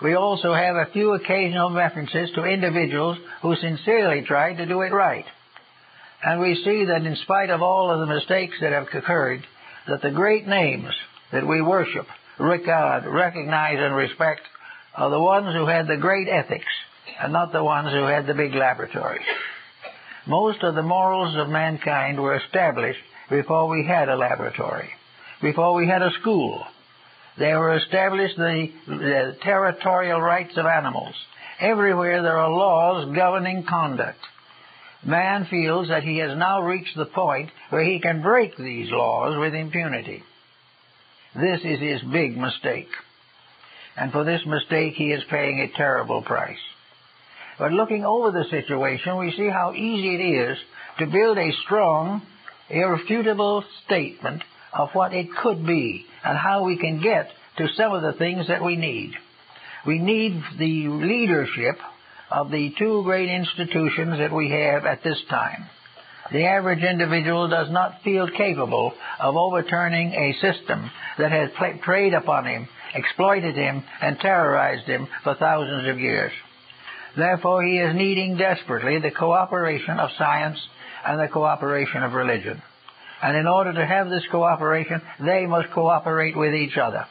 We also have a few occasional references to individuals who sincerely tried to do it right. And we see that in spite of all of the mistakes that have occurred, that the great names that we worship, regard, recognize, and respect are the ones who had the great ethics and not the ones who had the big laboratories. Most of the morals of mankind were established before we had a laboratory, before we had a school. They were established the territorial rights of animals. Everywhere there are laws governing conduct. Man feels that he has now reached the point where he can break these laws with impunity. This is his big mistake. And for this mistake, he is paying a terrible price. But looking over the situation, we see how easy it is to build a strong, irrefutable statement of what it could be and how we can get to some of the things that we need. We need the leadership of the two great institutions that we have at this time. The average individual does not feel capable of overturning a system that has preyed upon him, exploited him, and terrorized him for thousands of years. Therefore, he is needing desperately the cooperation of science and the cooperation of religion. And in order to have this cooperation, they must cooperate with each other.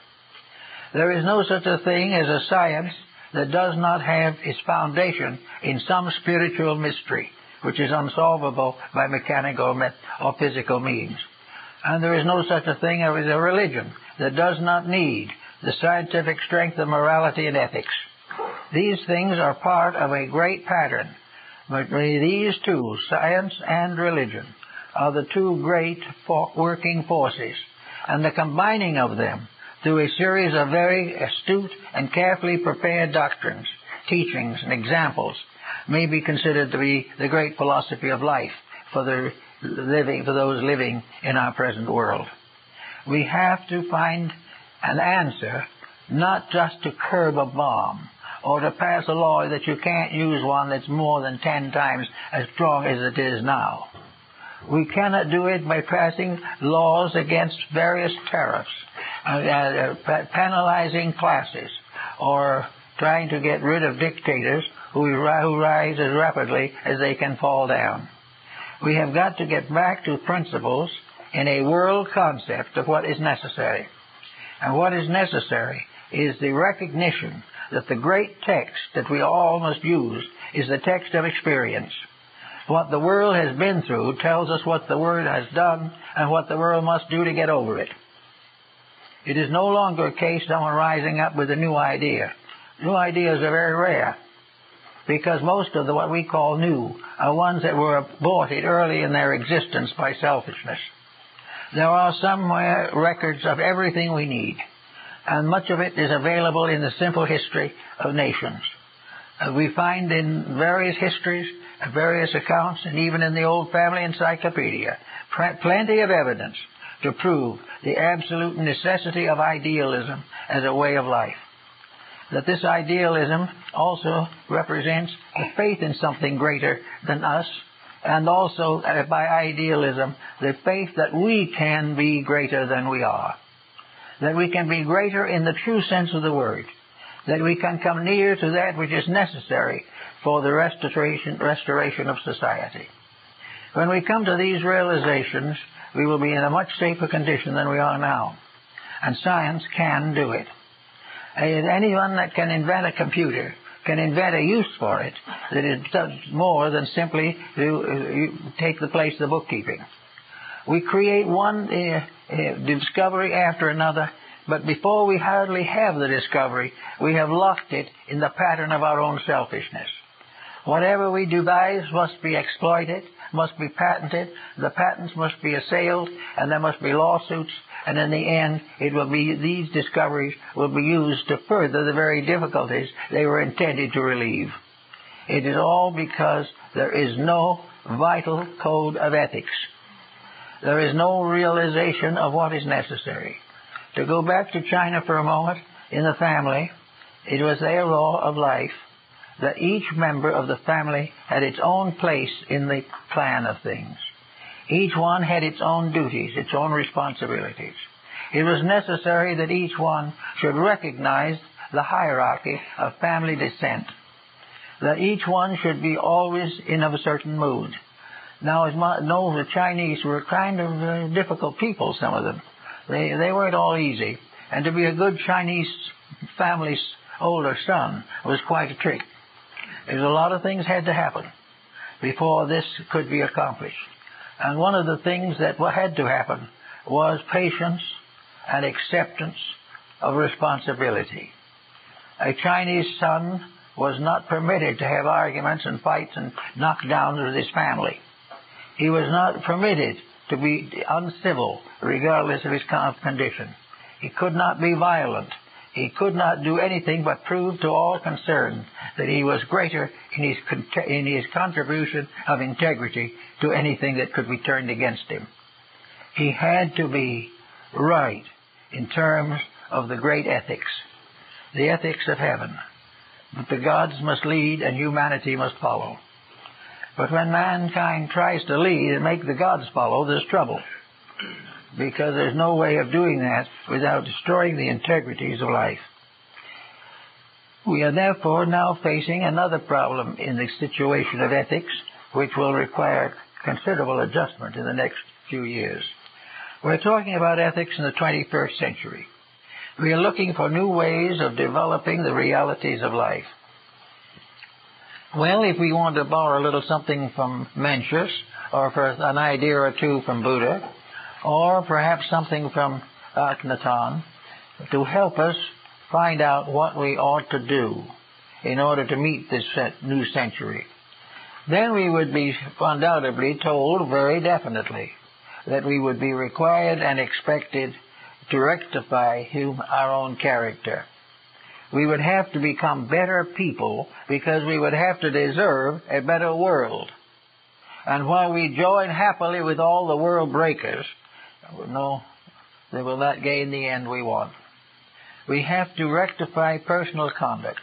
There is no such a thing as a science that does not have its foundation in some spiritual mystery, which is unsolvable by mechanical or physical means. And there is no such a thing as a religion that does not need the scientific strength of morality and ethics. These things are part of a great pattern. But these two, science and religion, are the two great working forces. And the combining of them through a series of very astute and carefully prepared doctrines, teachings, and examples may be considered to be the great philosophy of life for those living in our present world. We have to find an answer not just to curb a bomb or to pass a law that you can't use one that's more than 10 times as strong as it is now. We cannot do it by passing laws against various tariffs, penalizing classes, or trying to get rid of dictators who rise as rapidly as they can fall down. We have got to get back to principles in a world concept of what is necessary. And what is necessary is the recognition that the great text that we all must use is the text of experience. What the world has been through tells us what the world has done and what the world must do to get over it. It is no longer a case of someone rising up with a new idea. New ideas are very rare, because most of what we call new are ones that were aborted early in their existence by selfishness. There are somewhere records of everything we need, and much of it is available in the simple history of nations. We find in various histories, various accounts, and even in the old family encyclopedia, plenty of evidence to prove the absolute necessity of idealism as a way of life. That this idealism also represents the faith in something greater than us, and also, by idealism, the faith that we can be greater than we are. That we can be greater in the true sense of the word. That we can come near to that which is necessary for the restoration of society. When we come to these realizations, we will be in a much safer condition than we are now. And science can do it. Anyone that can invent a computer can invent a use for it that it does more than simply to take the place of bookkeeping. We create one discovery after another, but before we hardly have the discovery, we have locked it in the pattern of our own selfishness. Whatever we devise must be exploited, must be patented, the patents must be assailed, and there must be lawsuits, and in the end, these discoveries will be used to further the very difficulties they were intended to relieve. It is all because there is no vital code of ethics. There is no realization of what is necessary. To go back to China for a moment, in the family, it was their law of life that each member of the family had its own place in the plan of things. Each one had its own duties, its own responsibilities. It was necessary that each one should recognize the hierarchy of family descent, that each one should be always in a certain mood. Now, the Chinese were kind of difficult people, some of them. They weren't all easy. And to be a good Chinese family's older son was quite a trick. There's a lot of things had to happen before this could be accomplished. And one of the things that had to happen was patience and acceptance of responsibility. A Chinese son was not permitted to have arguments and fights and knockdowns with his family. He was not permitted to be uncivil regardless of his condition. He could not be violent. He could not do anything but prove to all concerned that he was greater in his contribution of integrity to anything that could be turned against him. He had to be right in terms of the great ethics, the ethics of heaven. But the gods must lead and humanity must follow. But when mankind tries to lead and make the gods follow, there's trouble. Because there's no way of doing that without destroying the integrities of life. We are therefore now facing another problem in the situation of ethics, which will require considerable adjustment in the next few years. We're talking about ethics in the 21st century. We are looking for new ways of developing the realities of life. Well, if we want to borrow a little something from Mencius, or for an idea or two from Buddha, or perhaps something from Akhenaton, to help us find out what we ought to do in order to meet this new century, then we would be undoubtedly told very definitely that we would be required and expected to rectify our own character. We would have to become better people because we would have to deserve a better world. And while we join happily with all the world breakers, no, they will not gain the end we want. We have to rectify personal conduct.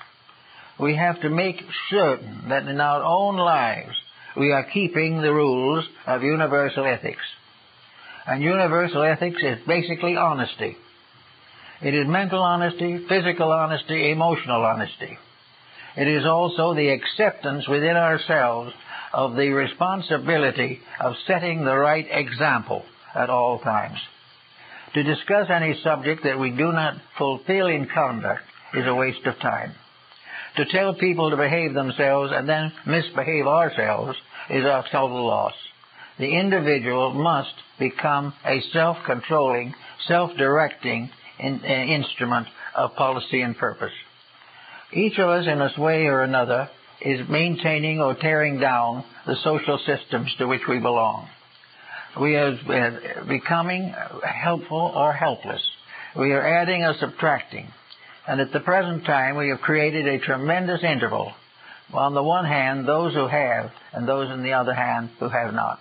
We have to make certain that in our own lives we are keeping the rules of universal ethics. And universal ethics is basically honesty. It is mental honesty, physical honesty, emotional honesty. It is also the acceptance within ourselves of the responsibility of setting the right example at all times. To discuss any subject that we do not fulfill in conduct is a waste of time. To tell people to behave themselves and then misbehave ourselves is a total loss. The individual must become a self-controlling, self-directing instrument of policy and purpose. Each of us, in this way or another, is maintaining or tearing down the social systems to which we belong. We are becoming helpful or helpless. We are adding or subtracting. And at the present time, we have created a tremendous interval. On the one hand, those who have, and those on the other hand who have not.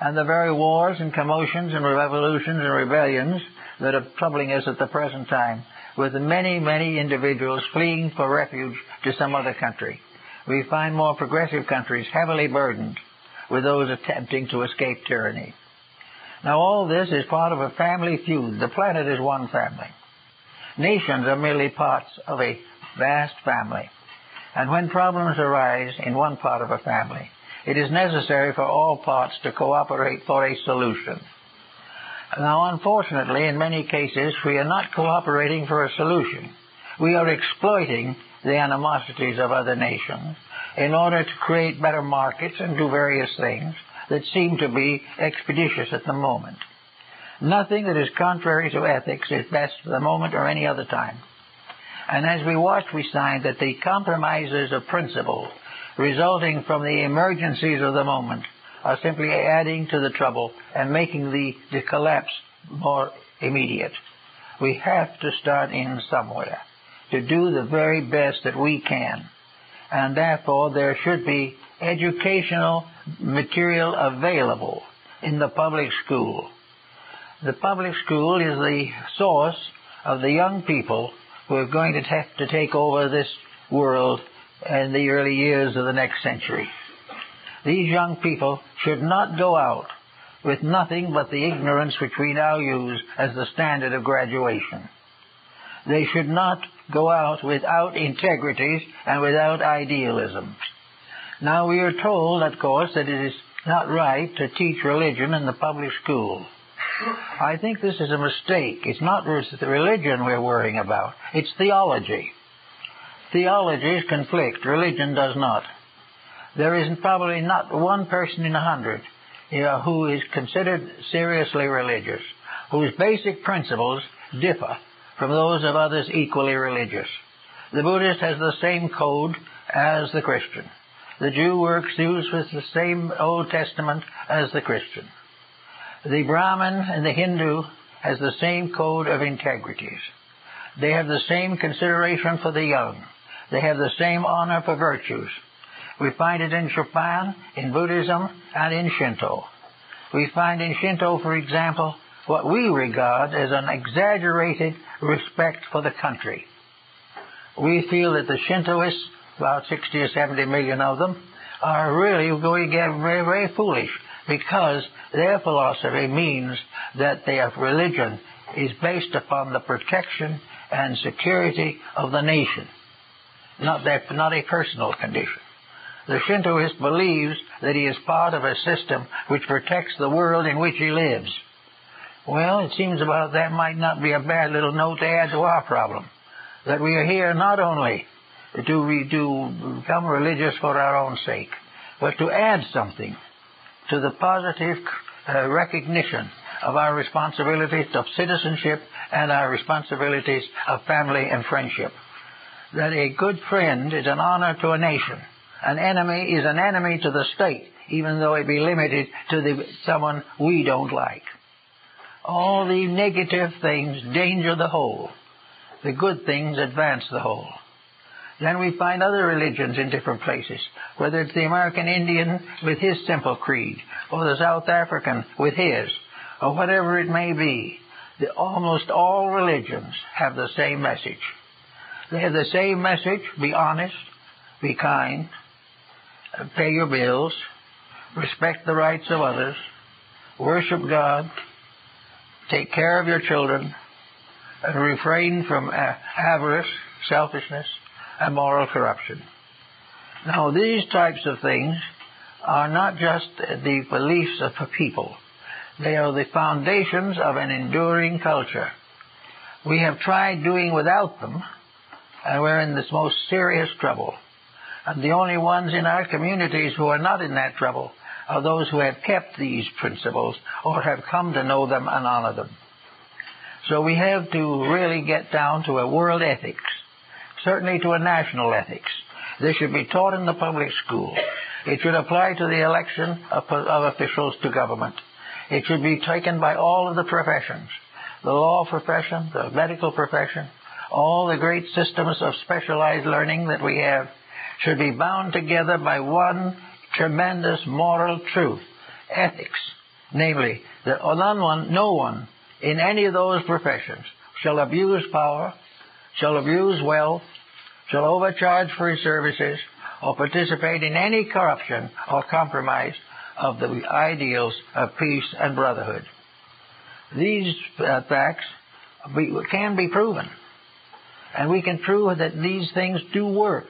And the very wars and commotions and revolutions and rebellions that are troubling us at the present time, with many, many individuals fleeing for refuge to some other country. We find more progressive countries heavily burdened with those attempting to escape tyranny. Now all this is part of a family feud. The planet is one family. Nations are merely parts of a vast family. And when problems arise in one part of a family, it is necessary for all parts to cooperate for a solution. Now, unfortunately, in many cases, we are not cooperating for a solution. We are exploiting the animosities of other nations in order to create better markets and do various things that seem to be expeditious at the moment. Nothing that is contrary to ethics is best for the moment or any other time. And as we watch, we find that the compromises of principle resulting from the emergencies of the moment are simply adding to the trouble and making the collapse more immediate. We have to start in somewhere to do the very best that we can. And therefore, there should be educational material available in the public school. The public school is the source of the young people who are going to have to take over this world in the early years of the next century. These young people should not go out with nothing but the ignorance which we now use as the standard of graduation. They should not go out without integrities and without idealism. Now, we are told, of course, that it is not right to teach religion in the public school. I think this is a mistake. It's not the religion we're worrying about. It's theology. Theologies conflict. Religion does not. There is probably not one person in 100 who is considered seriously religious, whose basic principles differ from those of others equally religious. The Buddhist has the same code as the Christian. The Jew works with the same Old Testament as the Christian. The Brahmin and the Hindu has the same code of integrities. They have the same consideration for the young. They have the same honor for virtues. We find it in Japan, in Buddhism, and in Shinto. We find in Shinto, for example, what we regard as an exaggerated respect for the country. We feel that the Shintoists, about 60 or 70 million of them, are really going to get very, very foolish, because their philosophy means that their religion is based upon the protection and security of the nation, not a personal condition. The Shintoist believes that he is part of a system which protects the world in which he lives. Well, it seems about that might not be a bad little note to add to our problem, that we are here not only to become religious for our own sake, but to add something to the positive recognition of our responsibilities of citizenship and our responsibilities of family and friendship. That a good friend is an honor to a nation. An enemy is an enemy to the state, even though it be limited to someone we don't like. All the negative things danger the whole. The good things advance the whole. Then we find other religions in different places, whether it's the American Indian with his simple creed, or the South African with his, or whatever it may be. Almost all religions have the same message. They have the same message: be honest, be kind, pay your bills, respect the rights of others, worship God, take care of your children, and refrain from avarice, selfishness, and moral corruption. Now, these types of things are not just the beliefs of a people. They are the foundations of an enduring culture. We have tried doing without them, and we're in this most serious trouble. And the only ones in our communities who are not in that trouble are those who have kept these principles or have come to know them and honor them. So we have to really get down to a world ethics, certainly to a national ethics. This should be taught in the public school. It should apply to the election of officials to government. It should be taken by all of the professions, the law profession, the medical profession, all the great systems of specialized learning that we have should be bound together by one tremendous moral truth, ethics, namely that no one in any of those professions shall abuse power, shall abuse wealth, shall overcharge for his services, or participate in any corruption or compromise of the ideals of peace and brotherhood. These facts can be proven, and we can prove that these things do work.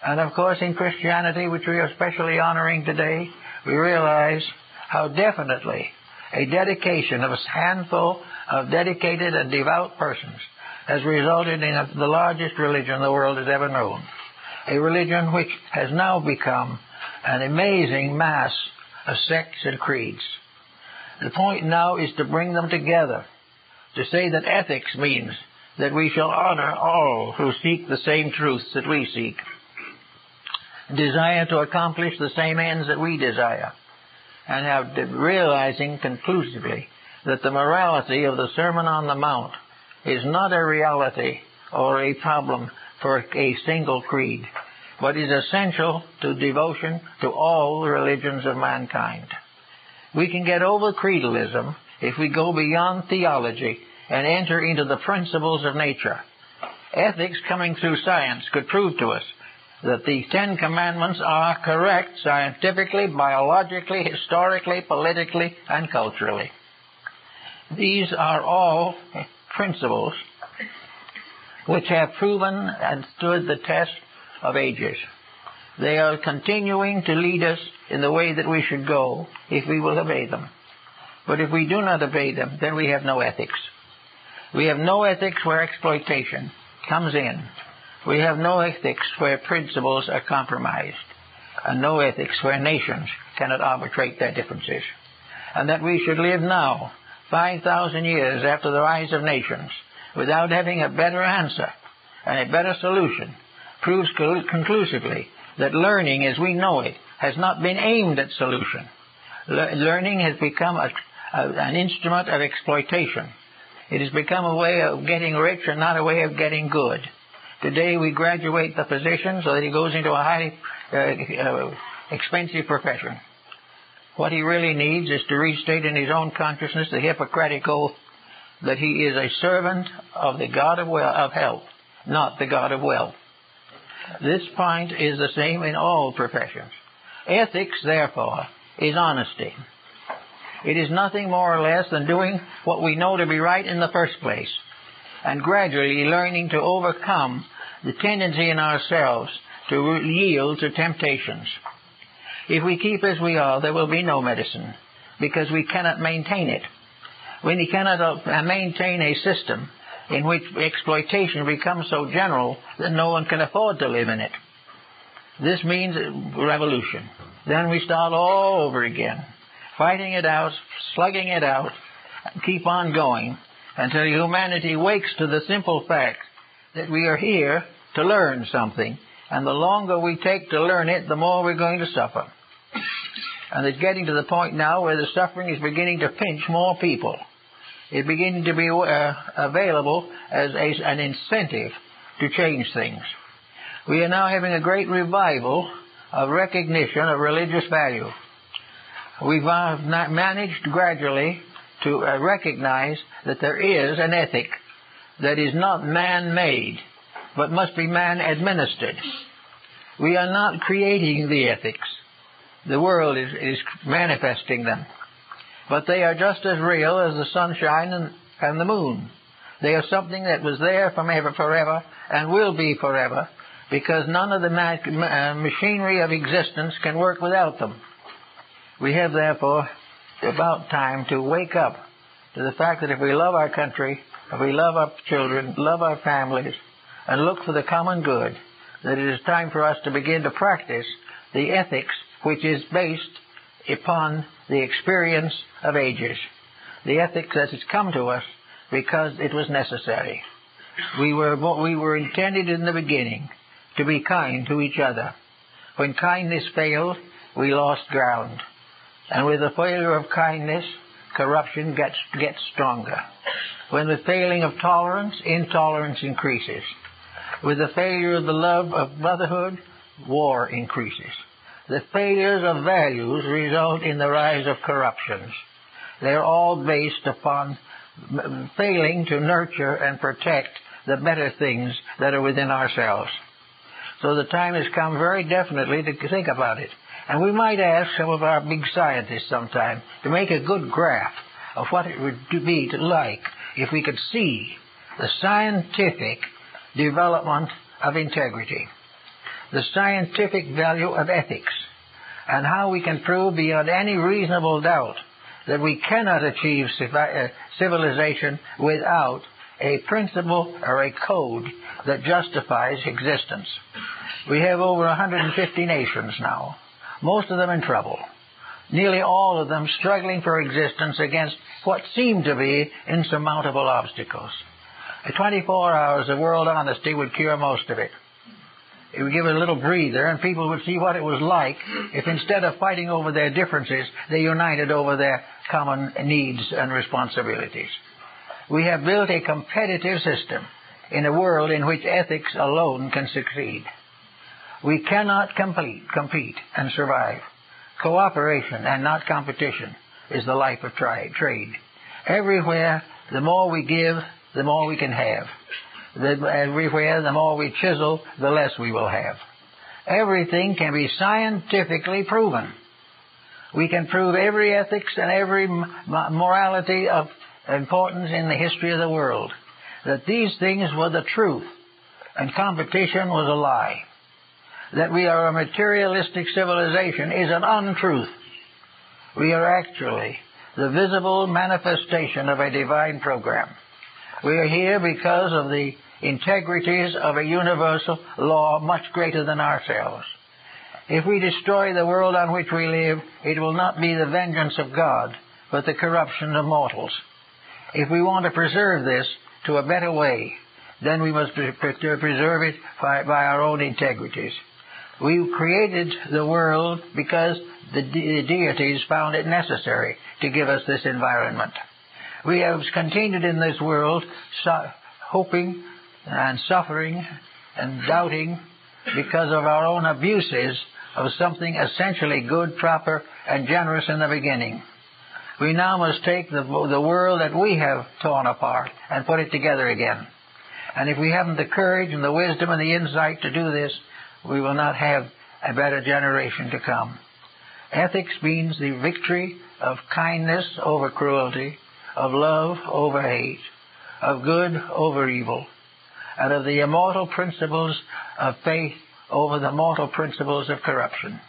And of course, in Christianity, which we are especially honoring today, we realize how definitely a dedication of a handful of dedicated and devout persons has resulted in the largest religion the world has ever known. A religion which has now become an amazing mass of sects and creeds. The point now is to bring them together, to say that ethics means that we shall honor all who seek the same truths that we seek, desire to accomplish the same ends that we desire, and have realizing conclusively that the morality of the Sermon on the Mount is not a reality or a problem for a single creed, but is essential to devotion to all the religions of mankind. We can get over creedalism if we go beyond theology and enter into the principles of nature. Ethics coming through science could prove to us that the Ten Commandments are correct scientifically, biologically, historically, politically, and culturally. These are all principles which have proven and stood the test of ages. They are continuing to lead us in the way that we should go if we will obey them. But if we do not obey them, then we have no ethics. We have no ethics where exploitation comes in. We have no ethics where principles are compromised, and no ethics where nations cannot arbitrate their differences. And that we should live now, 5,000 years after the rise of nations, without having a better answer and a better solution, proves conclusively that learning as we know it has not been aimed at solution. Learning has become an instrument of exploitation. It has become a way of getting rich and not a way of getting good. Today we graduate the physician so that he goes into a highly expensive profession. What he really needs is to restate in his own consciousness the Hippocratic oath that he is a servant of the God of health, not the God of wealth. This point is the same in all professions. Ethics, therefore, is honesty. It is nothing more or less than doing what we know to be right in the first place, and gradually learning to overcome the tendency in ourselves to yield to temptations. If we keep as we are, there will be no medicine, because we cannot maintain it. We cannot maintain a system in which exploitation becomes so general that no one can afford to live in it. This means revolution. Then we start all over again, fighting it out, slugging it out, and keep on going until humanity wakes to the simple fact that we are here to learn something, and the longer we take to learn it, the more we're going to suffer. And it's getting to the point now where the suffering is beginning to pinch more people. It's beginning to be available as an incentive to change things. We are now having a great revival of recognition of religious value. We've managed gradually to recognize that there is an ethic that is not man-made, but must be man-administered. We are not creating the ethics. The world is manifesting them. But they are just as real as the sunshine and the moon. They are something that was there from forever and will be forever, because none of the machinery of existence can work without them. We have, therefore, about time to wake up to the fact that if we love our country, if we love our children, love our families, and look for the common good, that it is time for us to begin to practice the ethics which is based upon the experience of ages. The ethics that has come to us because it was necessary. We were intended in the beginning to be kind to each other. When kindness failed, we lost ground. And with the failure of kindness, corruption gets stronger. When the failing of tolerance, intolerance increases. With the failure of the love of brotherhood, war increases. The failures of values result in the rise of corruptions. They're all based upon failing to nurture and protect the better things that are within ourselves. So the time has come very definitely to think about it. And we might ask some of our big scientists sometime to make a good graph of what it would be like if we could see the scientific development of integrity, the scientific value of ethics, and how we can prove beyond any reasonable doubt that we cannot achieve civilization without a principle or a code that justifies existence. We have over 150 nations now, most of them in trouble, nearly all of them struggling for existence against what seem to be insurmountable obstacles. 24 hours of world honesty would cure most of it. It would give it a little breather, and people would see what it was like if instead of fighting over their differences, they united over their common needs and responsibilities. We have built a competitive system in a world in which ethics alone can succeed. We cannot compete and survive. Cooperation and not competition is the life of trade. Everywhere, the more we give, the more we can have. Everywhere, the more we chisel, the less we will have. Everything can be scientifically proven. We can prove every ethics and every morality of importance in the history of the world, that these things were the truth and competition was a lie. That we are a materialistic civilization is an untruth. We are actually the visible manifestation of a divine program. We are here because of the integrities of a universal law much greater than ourselves. If we destroy the world on which we live, it will not be the vengeance of God, but the corruption of mortals. If we want to preserve this to a better way, then we must preserve it by our own integrities. We created the world because the deities found it necessary to give us this environment. We have continued in this world hoping and suffering and doubting because of our own abuses of something essentially good, proper, and generous in the beginning. We now must take the world that we have torn apart and put it together again. And if we haven't the courage and the wisdom and the insight to do this, we will not have a better generation to come. Ethics means the victory of kindness over cruelty, of love over hate, of good over evil, and of the immortal principles of faith over the mortal principles of corruption.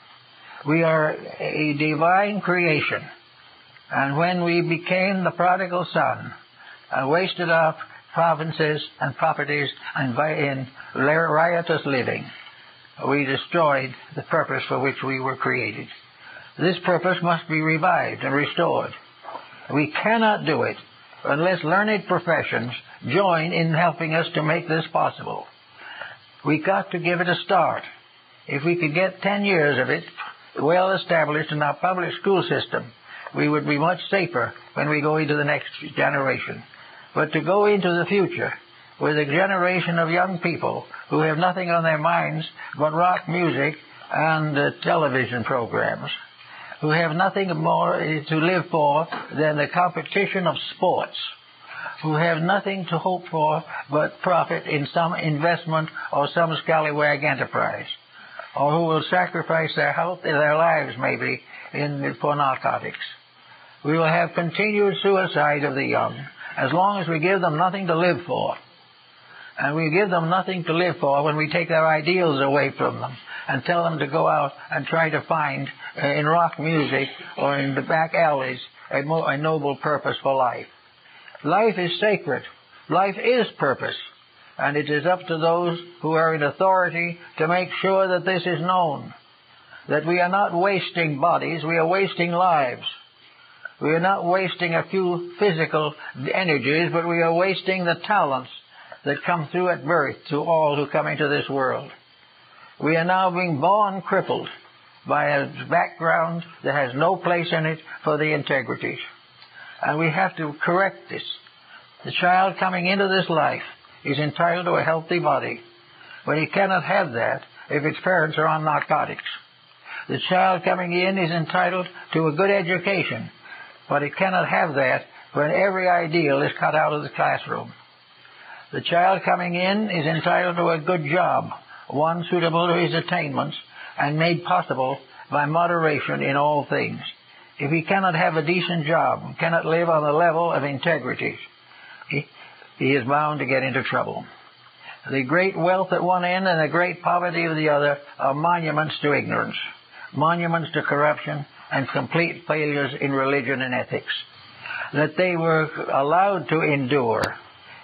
We are a divine creation, and when we became the prodigal son and wasted our provinces and properties in riotous living, we destroyed the purpose for which we were created. This purpose must be revived and restored. We cannot do it unless learned professions join in helping us to make this possible. We've got to give it a start. If we could get 10 years of it well established in our public school system, we would be much safer when we go into the next generation. But to go into the future with a generation of young people who have nothing on their minds but rock music and television programs, who have nothing more to live for than the competition of sports, who have nothing to hope for but profit in some investment or some scallywag enterprise, or who will sacrifice their health and their lives maybe for narcotics. We will have continued suicide of the young as long as we give them nothing to live for. And we give them nothing to live for when we take their ideals away from them and tell them to go out and try to find in rock music or in the back alleys a noble purpose for life. Life is sacred. Life is purpose. And it is up to those who are in authority to make sure that this is known. That we are not wasting bodies, we are wasting lives. We are not wasting a few physical energies, but we are wasting the talents that come through at birth to all who come into this world. We are now being born crippled by a background that has no place in it for the integrities. And we have to correct this. The child coming into this life is entitled to a healthy body, but he cannot have that if its parents are on narcotics. The child coming in is entitled to a good education, but it cannot have that when every ideal is cut out of the classroom. The child coming in is entitled to a good job, one suitable to his attainments and made possible by moderation in all things. If he cannot have a decent job, cannot live on the level of integrity, he is bound to get into trouble. The great wealth at one end and the great poverty of the other are monuments to ignorance, monuments to corruption, and complete failures in religion and ethics. That they were allowed to endure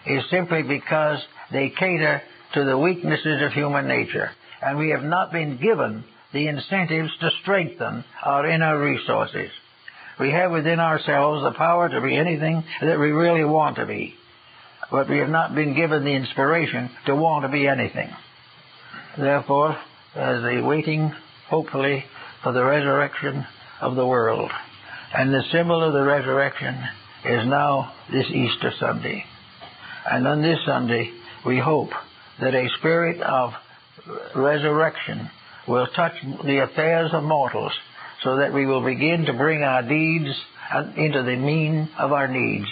is simply because they cater to the weaknesses of human nature, and we have not been given the incentives to strengthen our inner resources. We have within ourselves the power to be anything that we really want to be, but we have not been given the inspiration to want to be anything. Therefore, as the waiting, hopefully, for the resurrection of the world, and the symbol of the resurrection is now this Easter Sunday. And on this Sunday, we hope that a spirit of resurrection will touch the affairs of mortals, so that we will begin to bring our deeds into the mean of our needs,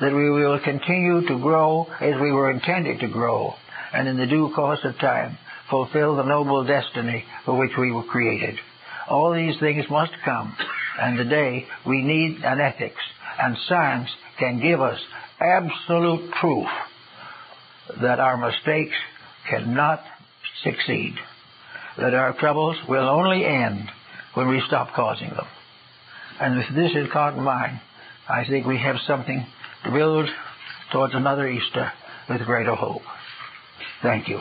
that we will continue to grow as we were intended to grow, and in the due course of time fulfill the noble destiny for which we were created. All these things must come, and today we need an ethics, and science can give us absolute proof that our mistakes cannot succeed, that our troubles will only end when we stop causing them. And if this is caught in mind, I think we have something to build towards another Easter with greater hope. Thank you.